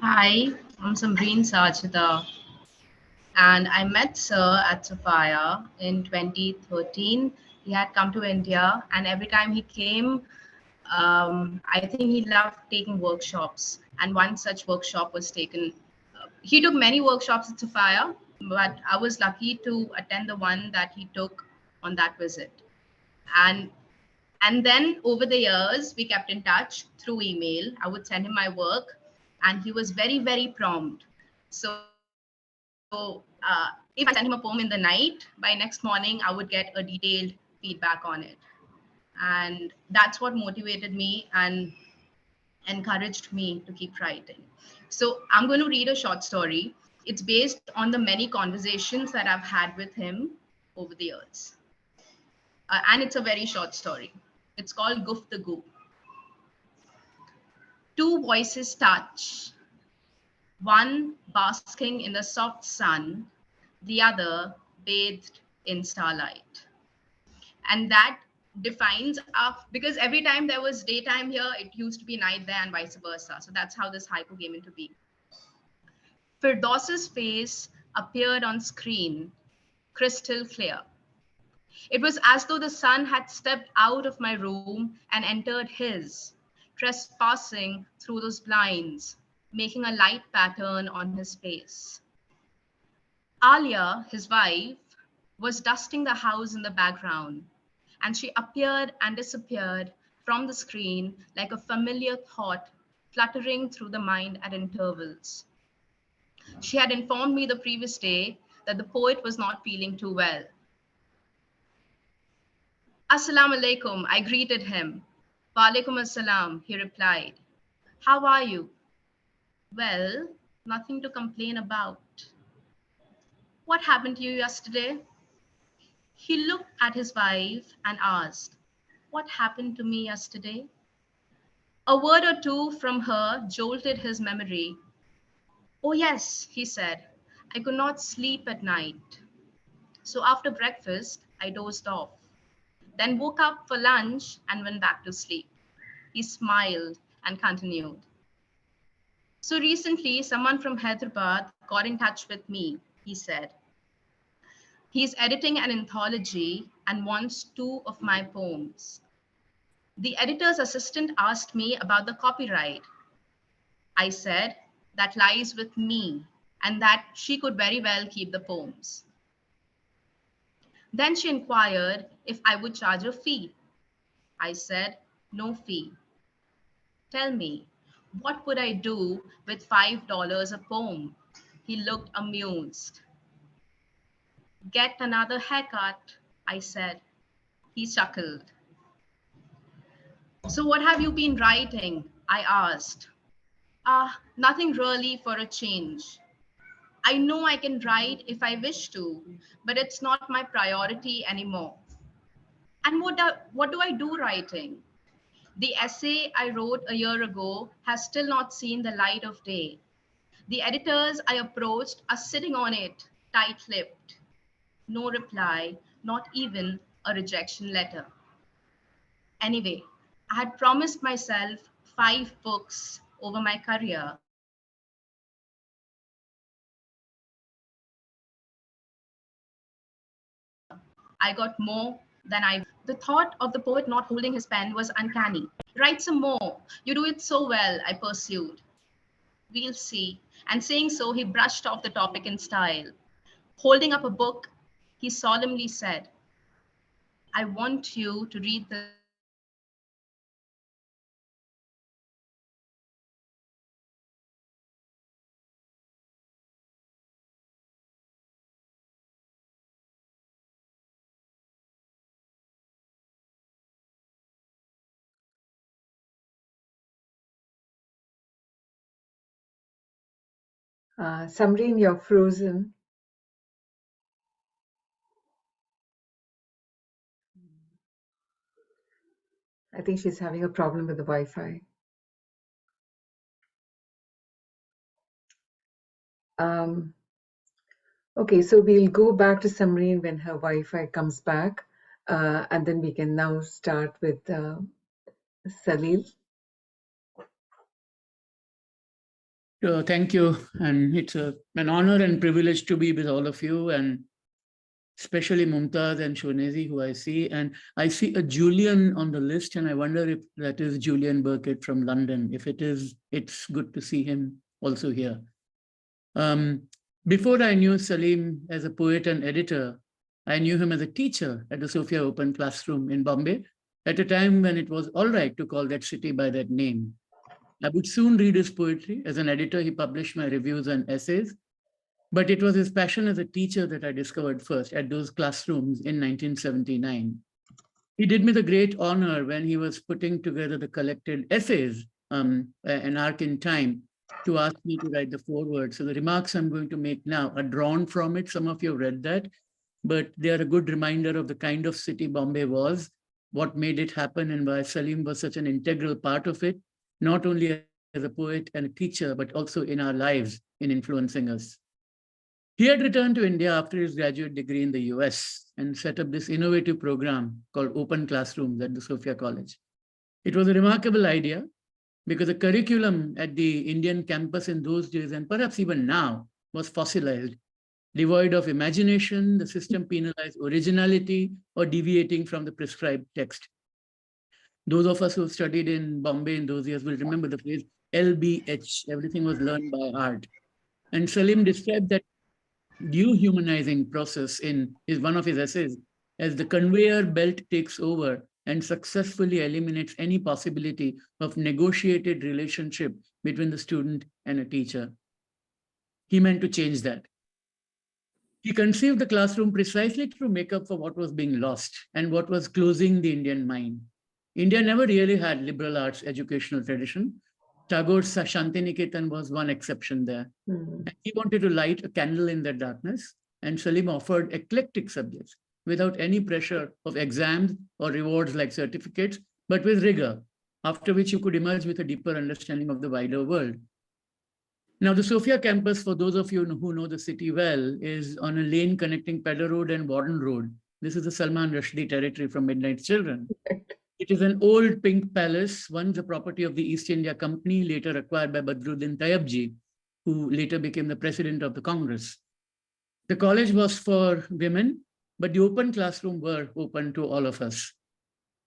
Hi, I'm Samreen Sajeda, and I met Sir at Sophia in 2013. He had come to India, and every time he came, I think he loved taking workshops. And one such workshop was taken. He took many workshops at Sophia, but I was lucky to attend the one that he took on that visit. And then over the years, we kept in touch through email. I would send him my work, and he was very, very prompt. So if I sent him a poem in the night, by next morning, I would get a detailed feedback on it. And that's what motivated me and encouraged me to keep writing. So I'm going to read a short story. It's based on the many conversations that I've had with him over the years. And it's a very short story. It's called Goof the Goo. Two voices touch, one basking in the soft sun, the other bathed in starlight. And that defines because every time there was daytime here, it used to be night there and vice versa. So that's how this haiku came into being. Firdausa's face appeared on screen, crystal clear. It was as though the sun had stepped out of my room and entered his, trespassing through those blinds, making a light pattern on his face. Alia, his wife, was dusting the house in the background, and she appeared and disappeared from the screen like a familiar thought fluttering through the mind at intervals. She had informed me the previous day that the poet was not feeling too well. Assalamu alaikum, I greeted him. Wa alaikum assalam, he replied. How are you? Well, nothing to complain about. What happened to you yesterday? He looked at his wife and asked, what happened to me yesterday? A word or two from her jolted his memory. Oh yes, he said, I could not sleep at night. So after breakfast, I dozed off, then woke up for lunch and went back to sleep. He smiled and continued. So recently, someone from Hyderabad got in touch with me, he said. He's editing an anthology and wants 2 of my poems. The editor's assistant asked me about the copyright. I said, that lies with me and that she could very well keep the poems. Then she inquired if I would charge a fee. I said, no fee. Tell me, what would I do with $5 a poem? He looked amused. Get another haircut, I said. He chuckled. So what have you been writing? I asked. Nothing really for a change. I know I can write if I wish to, but it's not my priority anymore. And what do I do writing? The essay I wrote a year ago has still not seen the light of day. The editors I approached are sitting on it, tight-lipped. No reply, not even a rejection letter. Anyway, I had promised myself 5 books over my career. I got more than I. The thought of the poet not holding his pen was uncanny. Write some more. You do it so well, I pursued. We'll see. And saying so, he brushed off the topic in style. Holding up a book, he solemnly said, I want you to read the Samreen, you're frozen. I think she's having a problem with the Wi-Fi. Okay, so we'll go back to Samreen when her Wi-Fi comes back, and then we can now start with Salil. Thank you, and it's an honor and privilege to be with all of you, and especially Mumtaz and Shonezi, who I see. And I see a Julian on the list, and I wonder if that is Julian Burkett from London. If it is, it's good to see him also here. Before I knew Saleem as a poet and editor, I knew him as a teacher at the Sophia Open Classroom in Bombay, at a time when it was all right to call that city by that name. I would soon read his poetry. As an editor, he published my reviews and essays. But it was his passion as a teacher that I discovered first at those classrooms in 1979. He did me the great honor when he was putting together the collected essays, An Arc in Time, to ask me to write the foreword. So the remarks I'm going to make now are drawn from it. Some of you have read that, but they are a good reminder of the kind of city Bombay was, what made it happen, and why Saleem was such an integral part of it, not only as a poet and a teacher, but also in our lives in influencing us. He had returned to India after his graduate degree in the US and set up this innovative program called Open Classrooms at the Sophia College. It was a remarkable idea because the curriculum at the Indian campus in those days, and perhaps even now, was fossilized, devoid of imagination. The system penalized originality or deviating from the prescribed text. Those of us who studied in Bombay in those years will remember the phrase LBH, everything was learned by heart. And Saleem described that dehumanizing process in one of his essays as the conveyor belt takes over and successfully eliminates any possibility of negotiated relationship between the student and a teacher. He meant to change that. He conceived the classroom precisely to make up for what was being lost and what was closing the Indian mind. India never really had liberal arts educational tradition. Tagore's Shantiniketan was one exception there. And he wanted to light a candle in that darkness, and Saleem offered eclectic subjects without any pressure of exams or rewards like certificates, but with rigor, after which you could emerge with a deeper understanding of the wider world. Now, the Sophia campus, for those of you who know the city well, is on a lane connecting Pedder Road and Warden Road. This is the Salman Rushdie territory from Midnight Children. It is an old pink palace, once the property of the East India Company, later acquired by Badruddin Tayyabji, who later became the president of the Congress. The college was for women, but the open classroom were open to all of us.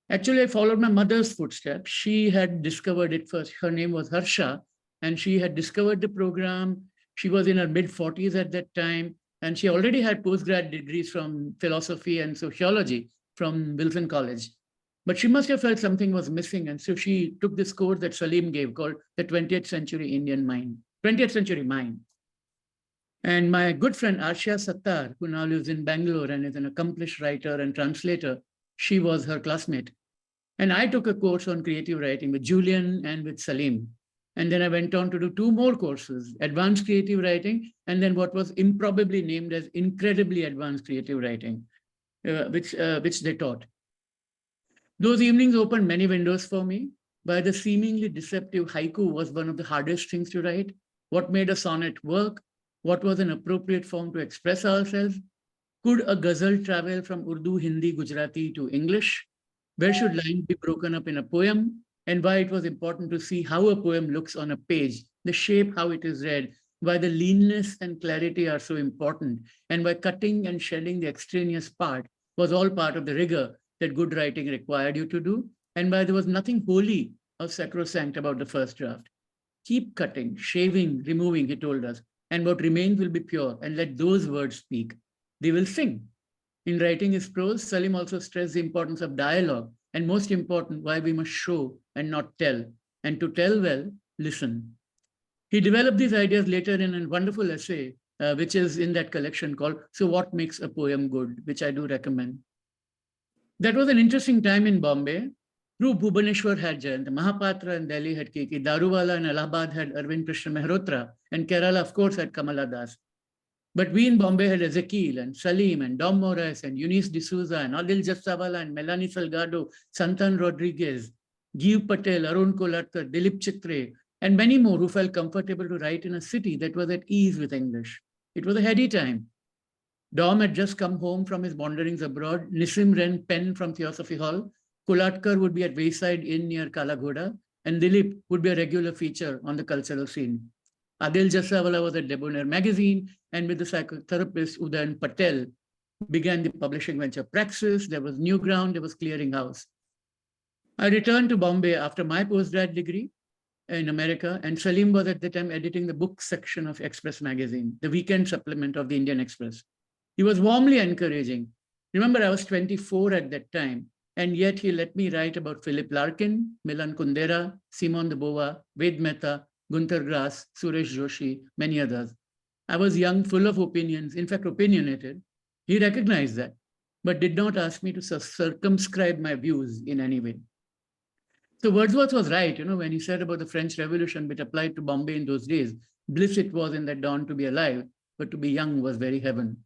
Actually, I followed my mother's footsteps. She had discovered it first. Her name was Harsha, and she had discovered the program. She was in her mid-40s at that time, and she already had postgrad degrees from philosophy and sociology from Wilson College. But she must have felt something was missing, and so she took this course that Saleem gave called the 20th Century Indian Mind, 20th Century Mind. And my good friend Arshia Sattar, who now lives in Bangalore and is an accomplished writer and translator, she was her classmate. And I took a course on creative writing with Julian and with Saleem. And then I went on to do 2 more courses, advanced creative writing, and then what was improbably named as incredibly advanced creative writing, which they taught. Those evenings opened many windows for me. By the seemingly deceptive haiku was one of the hardest things to write. What made a sonnet work? What was an appropriate form to express ourselves? Could a ghazal travel from Urdu, Hindi, Gujarati to English? Where should lines be broken up in a poem? And why it was important to see how a poem looks on a page, the shape, how it is read, why the leanness and clarity are so important, and why cutting and shedding the extraneous part was all part of the rigor that good writing required you to do, and why there was nothing holy or sacrosanct about the first draft. Keep cutting, shaving, removing, he told us, and what remains will be pure, and let those words speak. They will sing. In writing his prose, Saleem also stressed the importance of dialogue, and most important, why we must show and not tell, and to tell well, listen. He developed these ideas later in a wonderful essay, which is in that collection called So What Makes a Poem Good, which I do recommend. That was an interesting time in Bombay. True, Bhubaneswar had Jayant Mahapatra, and Delhi had K.K. Daruwala, and Allahabad had Arvind Krishna Mehrotra, and Kerala, of course, had Kamala Das. But we in Bombay had Ezekiel and Saleem and Dom Moraes and Eunice D'Souza and Adil Jassawala and Melanie Salgado, Santan Rodriguez, Giv Patel, Arun Kolarkar, Dilip Chitre, and many more who felt comfortable to write in a city that was at ease with English. It was a heady time. Dom had just come home from his wanderings abroad. Nissim ran pen from Theosophy Hall. Kulatkar would be at Wayside Inn near Kalaghoda, and Dilip would be a regular feature on the cultural scene. Adil Jasawala was at Debonair magazine, and with the psychotherapist Udayan Patel, began the publishing venture Praxis. There was New Ground, there was Clearing House. I returned to Bombay after my postgrad degree in America, and Saleem was at the time editing the book section of Express magazine, the weekend supplement of the Indian Express. He was warmly encouraging. Remember, I was 24 at that time, and yet he let me write about Philip Larkin, Milan Kundera, Simon de Beauvoir, Ved Mehta, Gunter Grass, Suresh Joshi, many others. I was young, full of opinions, in fact, opinionated. He recognized that, but did not ask me to circumscribe my views in any way. So Wordsworth was right, when he said about the French Revolution, which applied to Bombay in those days. Bliss it was in that dawn to be alive, but to be young was very heaven.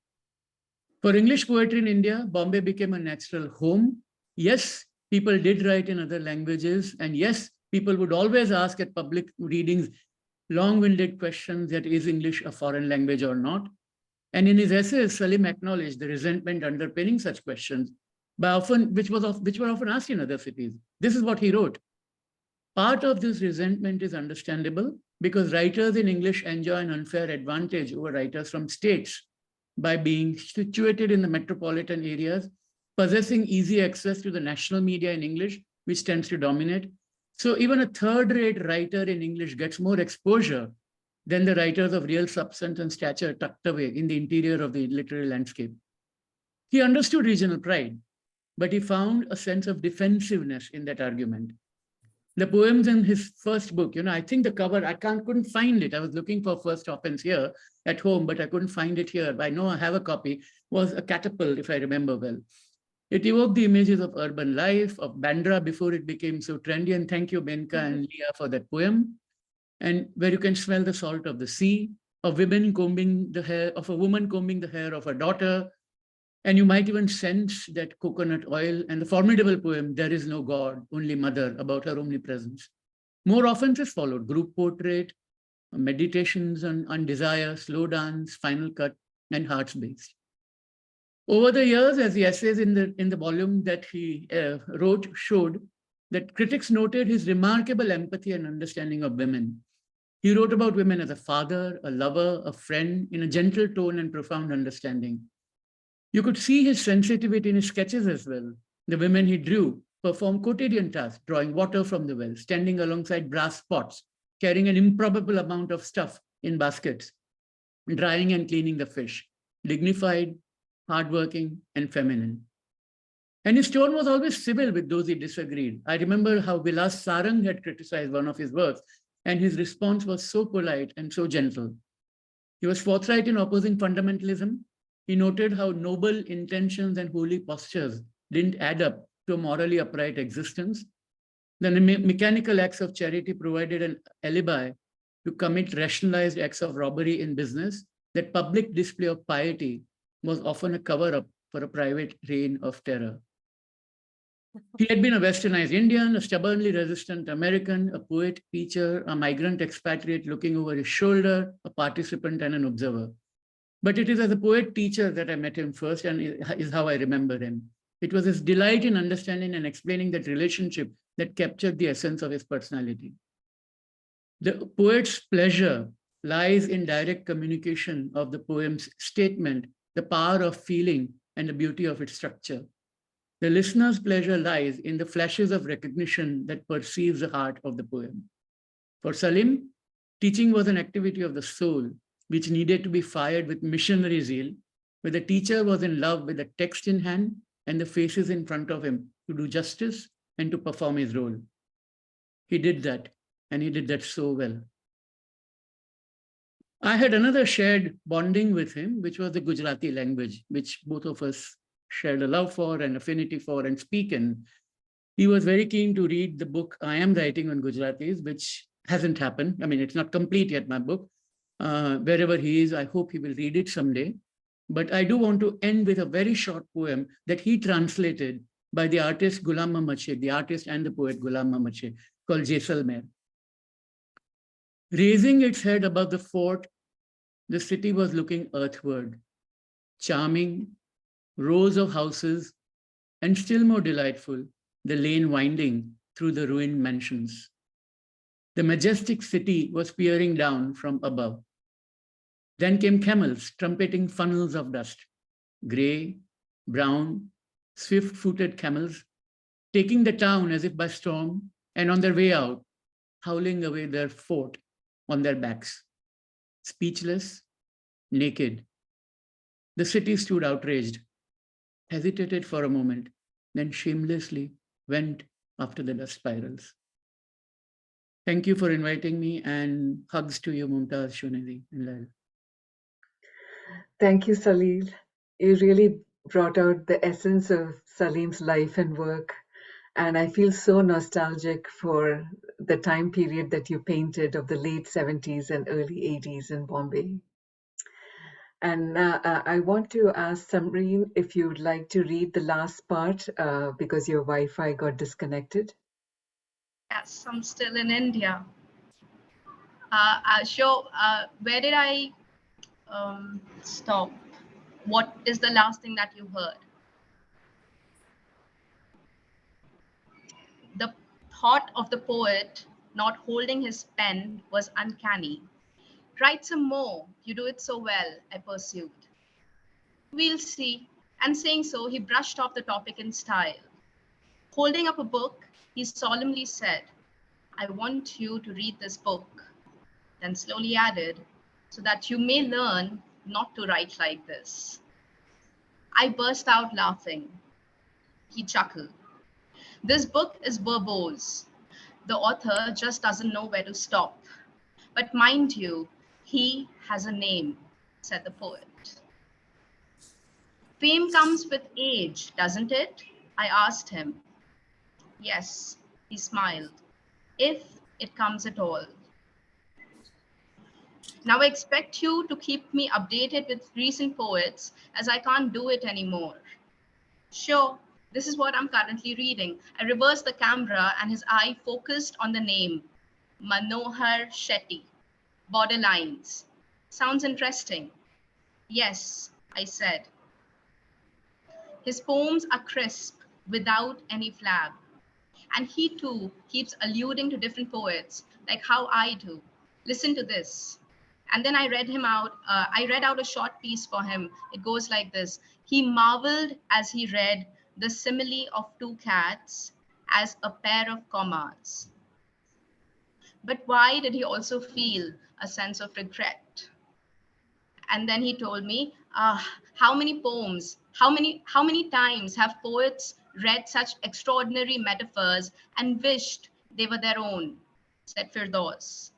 For English poetry in India, Bombay became a natural home. Yes, people did write in other languages, and yes, people would always ask at public readings long-winded questions that is English a foreign language or not. And in his essays, Saleem acknowledged the resentment underpinning such questions, which were often asked in other cities. This is what he wrote. Part of this resentment is understandable because writers in English enjoy an unfair advantage over writers from states by being situated in the metropolitan areas, possessing easy access to the national media in English, which tends to dominate. So even a third-rate writer in English gets more exposure than the writers of real substance and stature tucked away in the interior of the literary landscape. He understood regional pride, but he found a sense of defensiveness in that argument. The poems in his first book, I think the cover, I couldn't find it. I was looking for First Offense here at home, but I couldn't find it here. I know I have a copy, was a catapult, if I remember well. It evoked the images of urban life, of Bandra before it became so trendy. And thank you, Menka and Leeya, for that poem. And where you can smell the salt of the sea, of women combing the hair, of a woman combing the hair of her daughter. And you might even sense that coconut oil, and the formidable poem, There Is No God, Only Mother, about her omnipresence. More offenses followed: group portrait, meditations on desire, slow dance, final cut, and hearts based. Over the years, as the essays in the volume that he wrote showed, that critics noted his remarkable empathy and understanding of women. He wrote about women as a father, a lover, a friend, in a gentle tone and profound understanding. You could see his sensitivity in his sketches as well. The women he drew performed quotidian tasks, drawing water from the well, standing alongside brass pots, carrying an improbable amount of stuff in baskets, drying and cleaning the fish, dignified, hardworking, and feminine. And his tone was always civil with those he disagreed. I remember how Vilas Sarang had criticized one of his works, and his response was so polite and so gentle. He was forthright in opposing fundamentalism. He noted how noble intentions and holy postures didn't add up to a morally upright existence. The mechanical acts of charity provided an alibi to commit rationalized acts of robbery in business. That public display of piety was often a cover-up for a private reign of terror. He had been a westernized Indian, a stubbornly resistant American, a poet, teacher, a migrant expatriate looking over his shoulder, a participant and an observer. But it is as a poet-teacher that I met him first, and is how I remember him. It was his delight in understanding and explaining that relationship that captured the essence of his personality. The poet's pleasure lies in direct communication of the poem's statement, the power of feeling, and the beauty of its structure. The listener's pleasure lies in the flashes of recognition that perceives the heart of the poem. For Saleem, teaching was an activity of the soul, which needed to be fired with missionary zeal, where the teacher was in love with the text in hand and the faces in front of him to do justice and to perform his role. He did that, and he did that so well. I had another shared bonding with him, which was the Gujarati language, which both of us shared a love for and affinity for and speak in. He was very keen to read the book I am writing on Gujaratis, which hasn't happened. I mean, it's not complete yet, my book. Wherever he is, I hope he will read it someday. But I do want to end with a very short poem that he translated by the artist Ghulam Muhammad Sheikh, the artist and the poet Ghulam Muhammad Sheikh, called Jaisalmer. Raising its head above the fort, the city was looking earthward. Charming, rows of houses, and still more delightful, the lane winding through the ruined mansions. The majestic city was peering down from above. Then came camels trumpeting funnels of dust, gray, brown, swift-footed camels, taking the town as if by storm, and on their way out, howling away their fort on their backs. Speechless, naked, the city stood outraged, hesitated for a moment, then shamelessly went after the dust spirals. Thank you for inviting me, and hugs to you, Mumtaz, Shunadi, and Lail. Thank you, Salil. You really brought out the essence of Salim's life and work. And I feel so nostalgic for the time period that you painted of the late 70s and early 80s in Bombay. And I want to ask Samreen if you'd like to read the last part because your Wi-Fi got disconnected. Yes, I'm still in India. Sure. Where did I stop? What is the last thing that you heard? The thought of the poet not holding his pen was uncanny. Write some more. You do it so well, I pursued. We'll see. And saying so, he brushed off the topic in style. Holding up a book, he solemnly said, I want you to read this book. Then slowly added, so that you may learn not to write like this. I burst out laughing. He chuckled. This book is verbose. The author just doesn't know where to stop. But mind you, he has a name, said the poet. Fame comes with age, doesn't it? I asked him. Yes, he smiled. If it comes at all. Now I expect you to keep me updated with recent poets as I can't do it anymore. Sure, this is what I'm currently reading. I reversed the camera and his eye focused on the name, Manohar Shetty, Borderlines. Sounds interesting. Yes, I said. His poems are crisp, without any flab. And he too keeps alluding to different poets, like how I do. Listen to this. And then I read out a short piece for him. It goes like this. He marveled as he read the simile of two cats as a pair of commas. But why did he also feel a sense of regret? And then he told me, how many poems, how many times have poets read such extraordinary metaphors and wished they were their own, said Firdaus.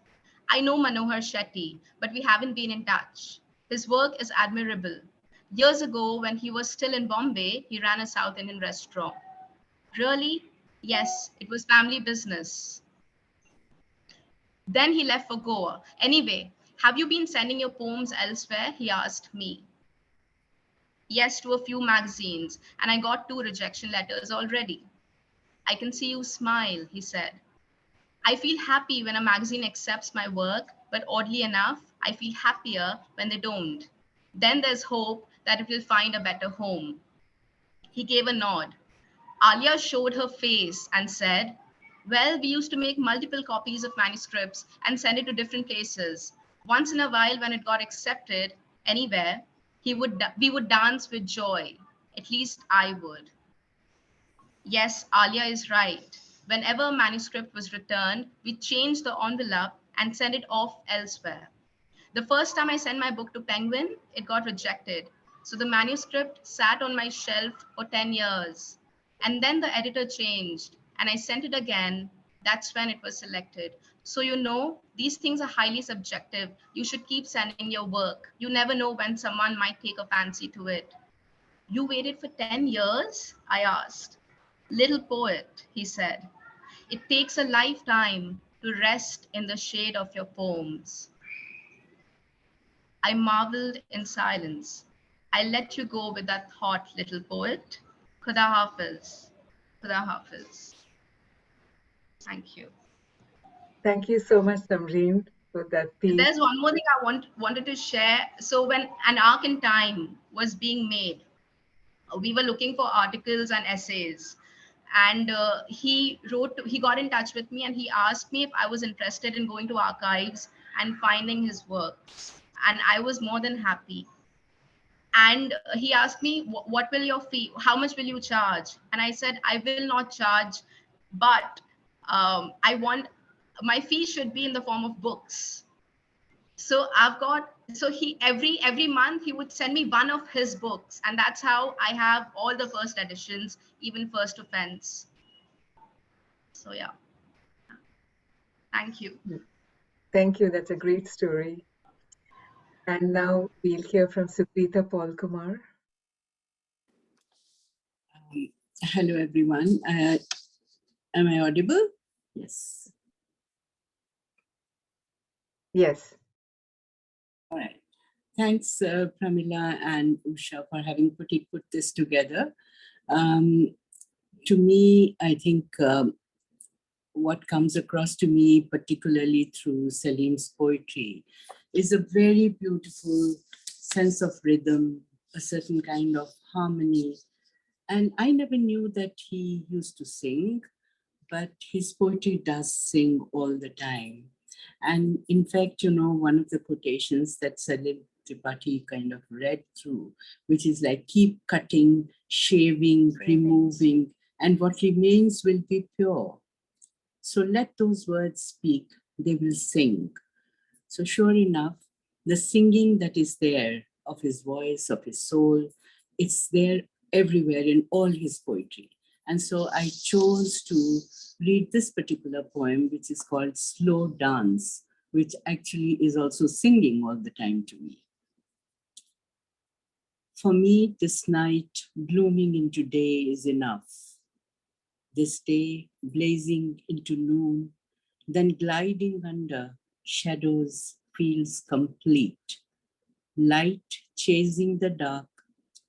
I know Manohar Shetty, but we haven't been in touch. His work is admirable. Years ago, when he was still in Bombay, he ran a South Indian restaurant. Really? Yes, it was family business. Then he left for Goa. Anyway, have you been sending your poems elsewhere? He asked me. Yes, to a few magazines, and I got 2 rejection letters already. I can see you smile, he said. I feel happy when a magazine accepts my work, but oddly enough, I feel happier when they don't. Then there's hope that it will find a better home. He gave a nod. Alia showed her face and said, well, we used to make multiple copies of manuscripts and send it to different places. Once in a while, when it got accepted anywhere, we would dance with joy. At least I would. Yes, Alia is right. Whenever a manuscript was returned, we changed the envelope and sent it off elsewhere. The first time I sent my book to Penguin, it got rejected. So the manuscript sat on my shelf for 10 years. And then the editor changed and I sent it again. That's when it was selected. So you know, these things are highly subjective. You should keep sending your work. You never know when someone might take a fancy to it. You waited for 10 years? I asked. Little poet, he said. It takes a lifetime to rest in the shade of your poems. I marveled in silence. I let you go with that thought, little poet. Khuda Hafiz. Khuda Hafiz. Thank you. Thank you so much, Samreen, for that piece. There's one more thing I wanted to share. So when An Arc in Time was being made, we were looking for articles and essays, and he got in touch with me and he asked me if I was interested in going to archives and finding his works, and I was more than happy. And he asked me, what will your fee, how much will you charge? And I said, I will not charge, but I want, my fee should be in the form of books. So he every month he would send me one of his books, and that's how I have all the first editions, even First Offense. So yeah, thank you. Thank you. That's a great story. And now we'll hear from Sukrita Paul Kumar. Hello, everyone. Am I audible? Yes. Yes. All right. Thanks, Pramila and Usha, for having put this together. To me, I think what comes across to me, particularly through Saleem's poetry, is a very beautiful sense of rhythm, a certain kind of harmony. And I never knew that he used to sing, but his poetry does sing all the time. And in fact, you know, one of the quotations that Salil Tripathi kind of read through, which is like, keep cutting, shaving, removing, and what remains will be pure. So let those words speak, they will sing. So sure enough, the singing that is there of his voice, of his soul, it's there everywhere in all his poetry. And so I chose to read this particular poem, which is called Slow Dance, which actually is also singing all the time to me. For me, this night blooming into day is enough. This day blazing into noon, then gliding under shadows feels complete. Light chasing the dark,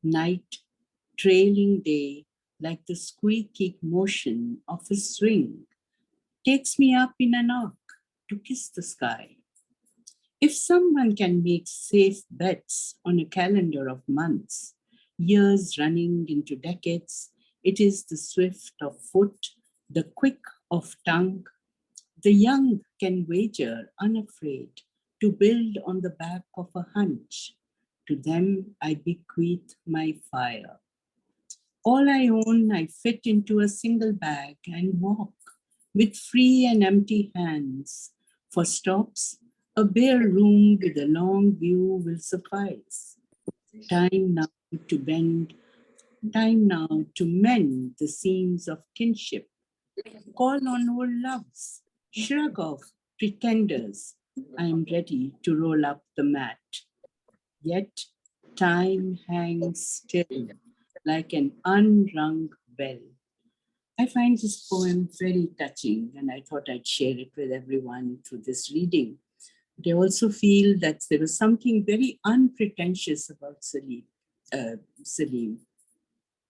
night trailing day like the squeaky motion of a swing, takes me up in an arc to kiss the sky. If someone can make safe bets on a calendar of months, years running into decades, it is the swift of foot, the quick of tongue. The young can wager unafraid to build on the back of a hunch. To them I bequeath my fire. All I own, I fit into a single bag and walk with free and empty hands. For stops, a bare room with a long view will suffice. Time now to bend, time now to mend the seams of kinship. Call on old loves, shrug off pretenders. I am ready to roll up the mat. Yet time hangs still like an unrung bell. I find this poem very touching, and I thought I'd share it with everyone through this reading. But I also feel that there was something very unpretentious about Saleem.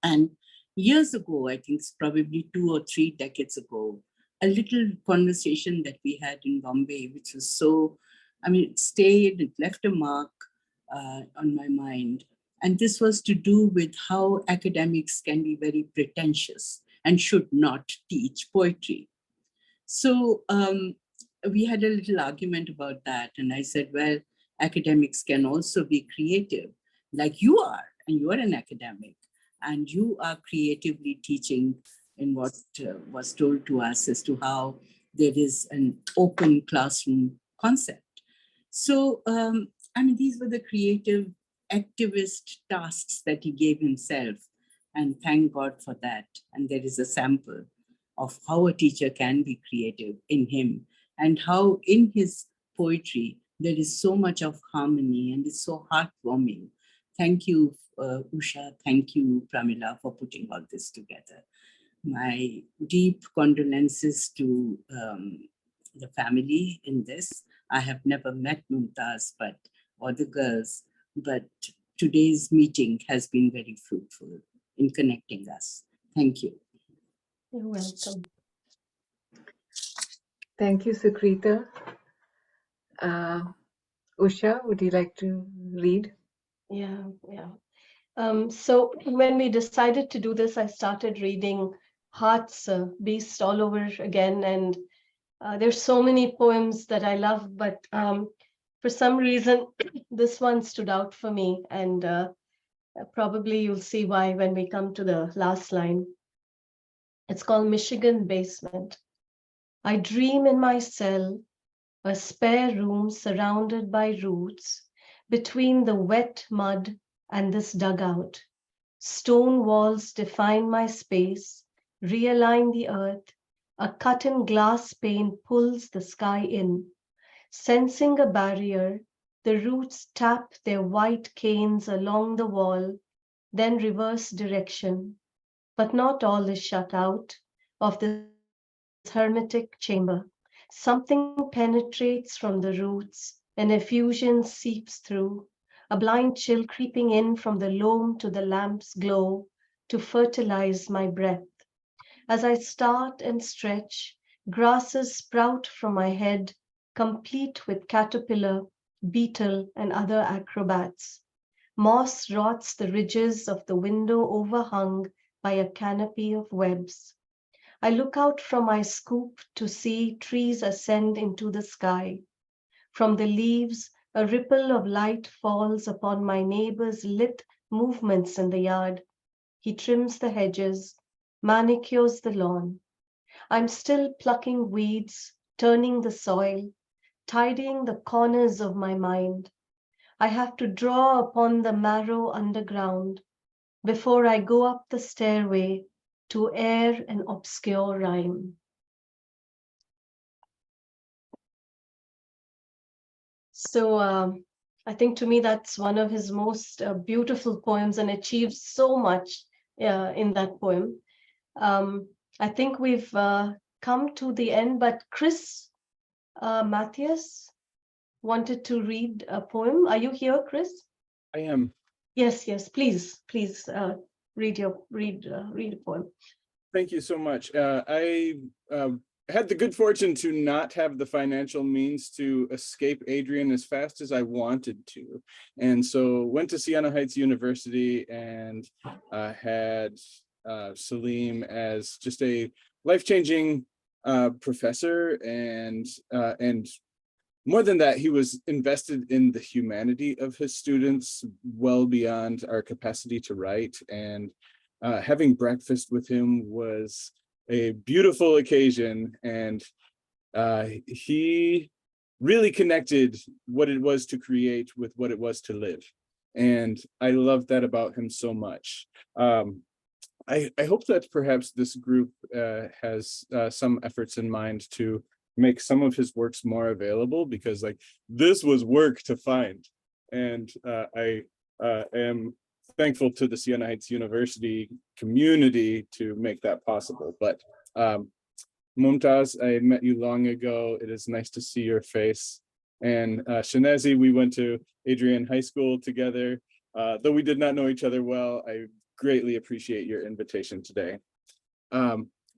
And years ago, I think it's probably 2 or 3 decades ago, a little conversation that we had in Bombay, which was so, I mean, it stayed, it left a mark on my mind. And this was to do with how academics can be very pretentious and should not teach poetry. So we had a little argument about that. And I said, well, academics can also be creative, like you are, and you are an academic, and you are creatively teaching in what was told to us as to how there is an open classroom concept. So, I mean, these were the creative activist tasks that he gave himself, and thank God for that. And there is a sample of how a teacher can be creative in him, and how in his poetry there is so much of harmony and it's so heartwarming. Thank you, Usha. Thank you, Pramila, for putting all this together. My deep condolences to the family in this. I have never met Mumtaz or the girls, but today's meeting has been very fruitful in connecting us. Thank you. You're welcome. Thank you, Sukrita. Usha, would you like to read? Yeah. So when we decided to do this, I started reading Heart's Beast all over again. And there's so many poems that I love, but for some reason, this one stood out for me. And probably you'll see why when we come to the last line. It's called Michigan Basement. I dream in my cell, a spare room surrounded by roots, between the wet mud and this dugout. Stone walls define my space, realign the earth. A cut-in glass pane pulls the sky in. Sensing a barrier, the roots tap their white canes along the wall, then reverse direction. But not all is shut out of this hermetic chamber. Something penetrates from the roots, an effusion seeps through, a blind chill creeping in from the loam to the lamp's glow to fertilize my breath. As I start and stretch, grasses sprout from my head, complete with caterpillar, beetle, and other acrobats. Moss rots the ridges of the window overhung by a canopy of webs. I look out from my scoop to see trees ascend into the sky. From the leaves, a ripple of light falls upon my neighbor's lit movements in the yard. He trims the hedges, manicures the lawn. I'm still plucking weeds, turning the soil, tidying the corners of my mind. I have to draw upon the marrow underground before I go up the stairway to air an obscure rhyme. So I think to me that's one of his most beautiful poems and achieves so much in that poem. I think we've come to the end, but Chris Matthias wanted to read a poem. Are you here, Chris? I am. Yes, please read a poem. Thank you so much. I had the good fortune to not have the financial means to escape Adrian as fast as I wanted to. And so went to Siena Heights University and had Saleem as just a life-changing professor. And more than that, he was invested in the humanity of his students well beyond our capacity to write. And having breakfast with him was a beautiful occasion, and he really connected what it was to create with what it was to live. And I love that about him so much. I hope that perhaps this group has some efforts in mind to make some of his works more available, because like this was work to find. And I am thankful to the Siena Heights University community to make that possible. But Mumtaz, I met you long ago. It is nice to see your face. And Shanezi, we went to Adrian High School together. Though we did not know each other well, I greatly appreciate your invitation today.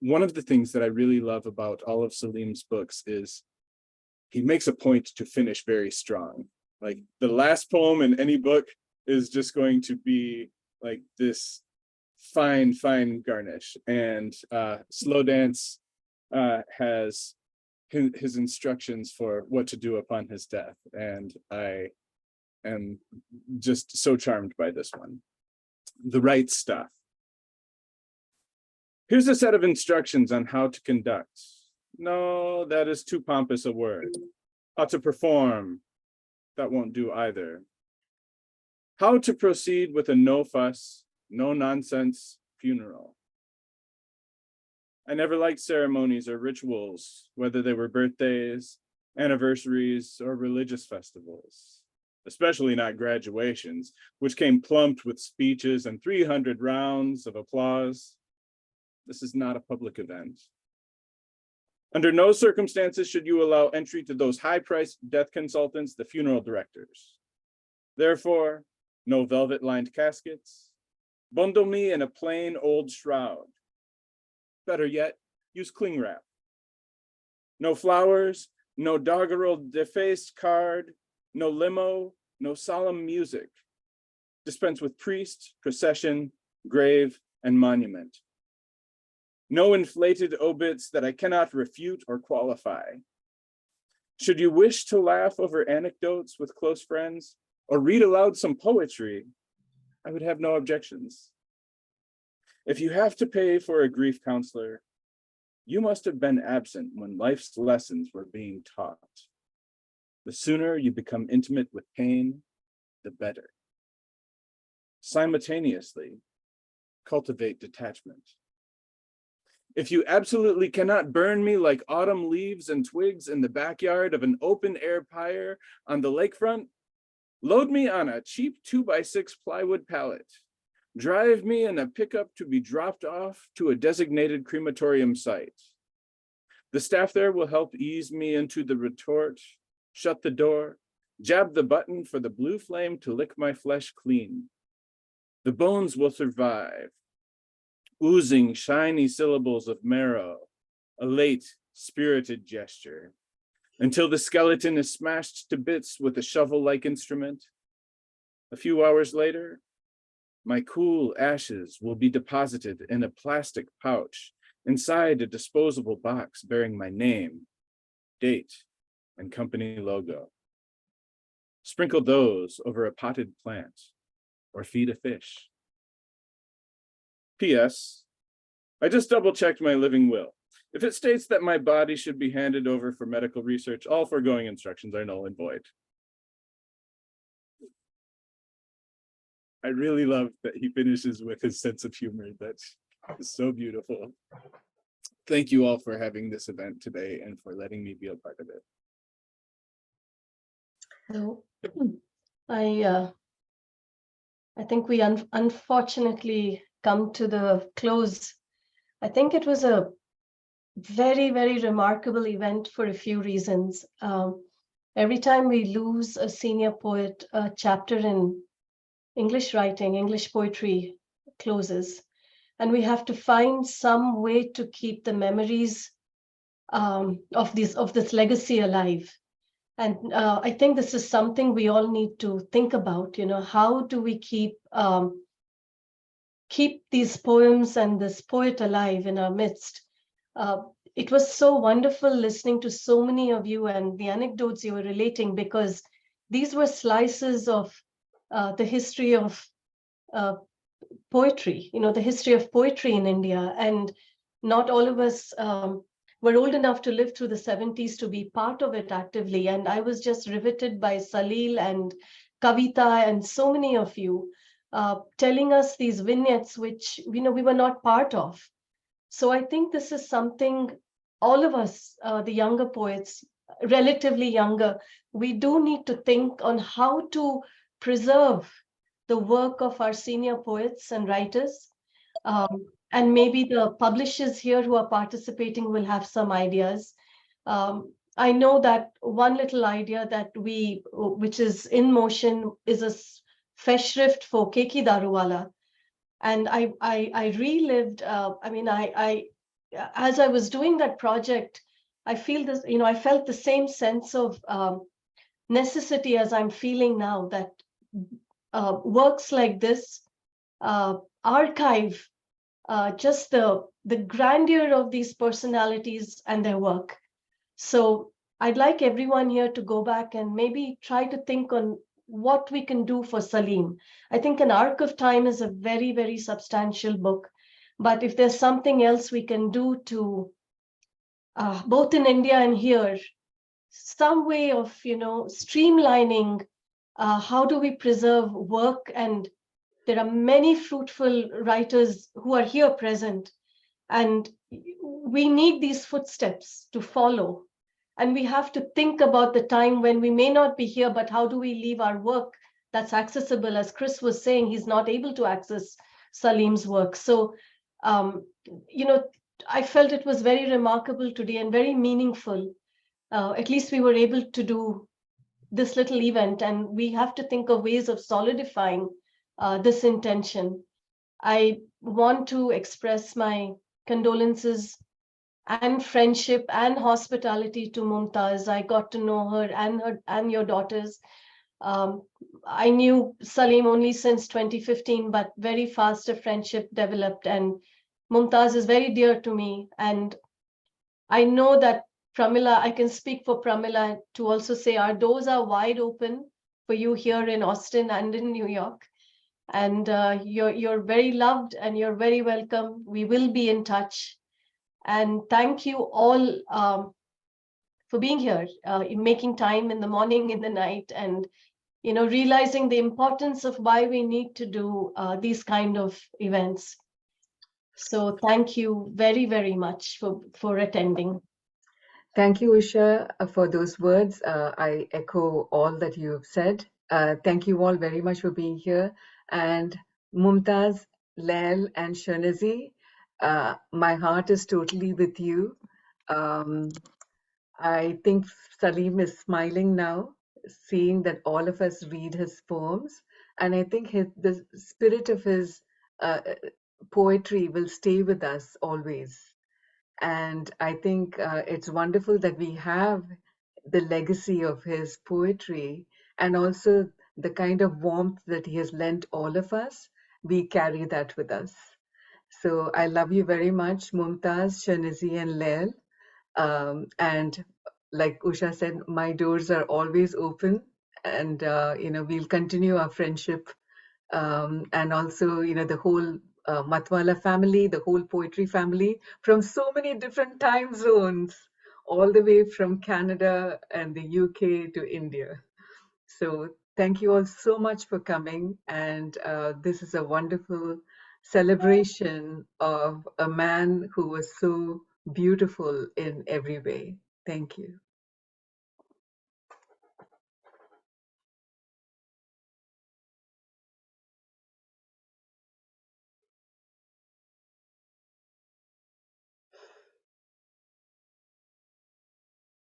One of the things that I really love about all of Saleem's books is he makes a point to finish very strong. Like the last poem in any book is just going to be like this fine garnish. And Slow Dance has his instructions for what to do upon his death. And I am just so charmed by this one. The right stuff. Here's a set of instructions on how to conduct. No, that is too pompous a word. How to perform. That won't do either. How to proceed with a no fuss, no nonsense funeral. I never liked ceremonies or rituals, whether they were birthdays, anniversaries, or religious festivals, especially not graduations, which came plumped with speeches and 300 rounds of applause. This is not a public event. Under no circumstances should you allow entry to those high-priced death consultants, the funeral directors. Therefore, no velvet-lined caskets. Bundle me in a plain old shroud. Better yet, use cling wrap. No flowers, no doggerel defaced card, no limo, no solemn music. Dispense with priest, procession, grave, and monument. No inflated obits that I cannot refute or qualify. Should you wish to laugh over anecdotes with close friends or read aloud some poetry, I would have no objections. If you have to pay for a grief counselor, you must have been absent when life's lessons were being taught. The sooner you become intimate with pain, the better. Simultaneously, cultivate detachment. If you absolutely cannot burn me like autumn leaves and twigs in the backyard of an open-air pyre on the lakefront, load me on a cheap 2x6 plywood pallet. Drive me in a pickup to be dropped off to a designated crematorium site. The staff there will help ease me into the retort, shut the door, jab the button for the blue flame to lick my flesh clean. The bones will survive, oozing shiny syllables of marrow, a late, spirited gesture, until the skeleton is smashed to bits with a shovel-like instrument. A few hours later, my cool ashes will be deposited in a plastic pouch inside a disposable box bearing my name, date, and company logo. Sprinkle those over a potted plant or feed a fish. P.S. I just double-checked my living will. If it states that my body should be handed over for medical research, all foregoing instructions are null and void. I really love that he finishes with his sense of humor. That's so beautiful. Thank you all for having this event today and for letting me be a part of it. So I think we unfortunately come to the close. I think it was a very, very remarkable event for a few reasons. Every time we lose a senior poet, a chapter in English writing, English poetry closes, and we have to find some way to keep the memories of this legacy alive. And I think this is something we all need to think about. You know, how do we keep these poems and this poet alive in our midst? It was so wonderful listening to so many of you and the anecdotes you were relating, because these were slices of the history of poetry, you know, the history of poetry in India. And not all of us were old enough to live through the 70s to be part of it actively. And I was just riveted by Salil and Kavita and so many of you telling us these vignettes, which, you know, we were not part of. So I think this is something all of us, the younger poets, relatively younger, we do need to think on how to preserve the work of our senior poets and writers. And maybe the publishers here who are participating will have some ideas. I know that one little idea that which is in motion, is a feshrift for Keki Daruwala. And I relived, as I was doing that project, I feel this, you know, I felt the same sense of necessity as I'm feeling now, that works like this archive just the grandeur of these personalities and their work. So I'd like everyone here to go back and maybe try to think on what we can do for Saleem. I think An Arc of Time is a very, very substantial book. But if there's something else we can do to, both in India and here, some way of, you know, streamlining, how do we preserve work? And there are many fruitful writers who are here present, and we need these footsteps to follow. And we have to think about the time when we may not be here, but how do we leave our work that's accessible? As Chris was saying, he's not able to access Saleem's work. So, you know, I felt it was very remarkable today and very meaningful. At least we were able to do this little event, and we have to think of ways of solidifying this intention. I want to express my condolences and friendship and hospitality to Mumtaz. I got to know her and your daughters. I knew Saleem only since 2015, but very fast a friendship developed, and Mumtaz is very dear to me. And I know that Pramila, I can speak for Pramila to also say our doors are wide open for you here in Austin and in New York. And you're very loved and you're very welcome. We will be in touch. And thank you all for being here, making time in the morning, in the night, and realizing the importance of why we need to do these kind of events. So thank you very, very much for attending. Thank you, Usha, for those words. I echo all that you have said. Thank you all very much for being here. And Mumtaz, Lail, and Shanazi, my heart is totally with you. I think Saleem is smiling now, seeing that all of us read his poems. And I think the spirit of his poetry will stay with us always. And I think it's wonderful that we have the legacy of his poetry and also the kind of warmth that he has lent all of us. We carry that with us. So I love you very much, Mumtaz, Shanazi, and Lail. And like Usha said, my doors are always open, and we'll continue our friendship. And also, the whole Matwala family, the whole poetry family from so many different time zones, all the way from Canada and the UK to India. So thank you all so much for coming. And this is a wonderful celebration of a man who was so beautiful in every way. Thank you.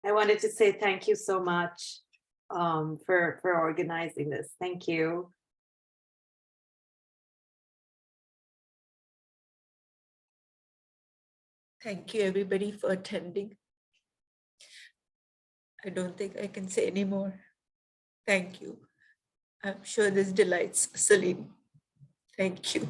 I wanted to say thank you so much for organizing this. Thank you. Thank you, everybody, for attending. I don't think I can say any more. Thank you. I'm sure this delights Saleem. Thank you.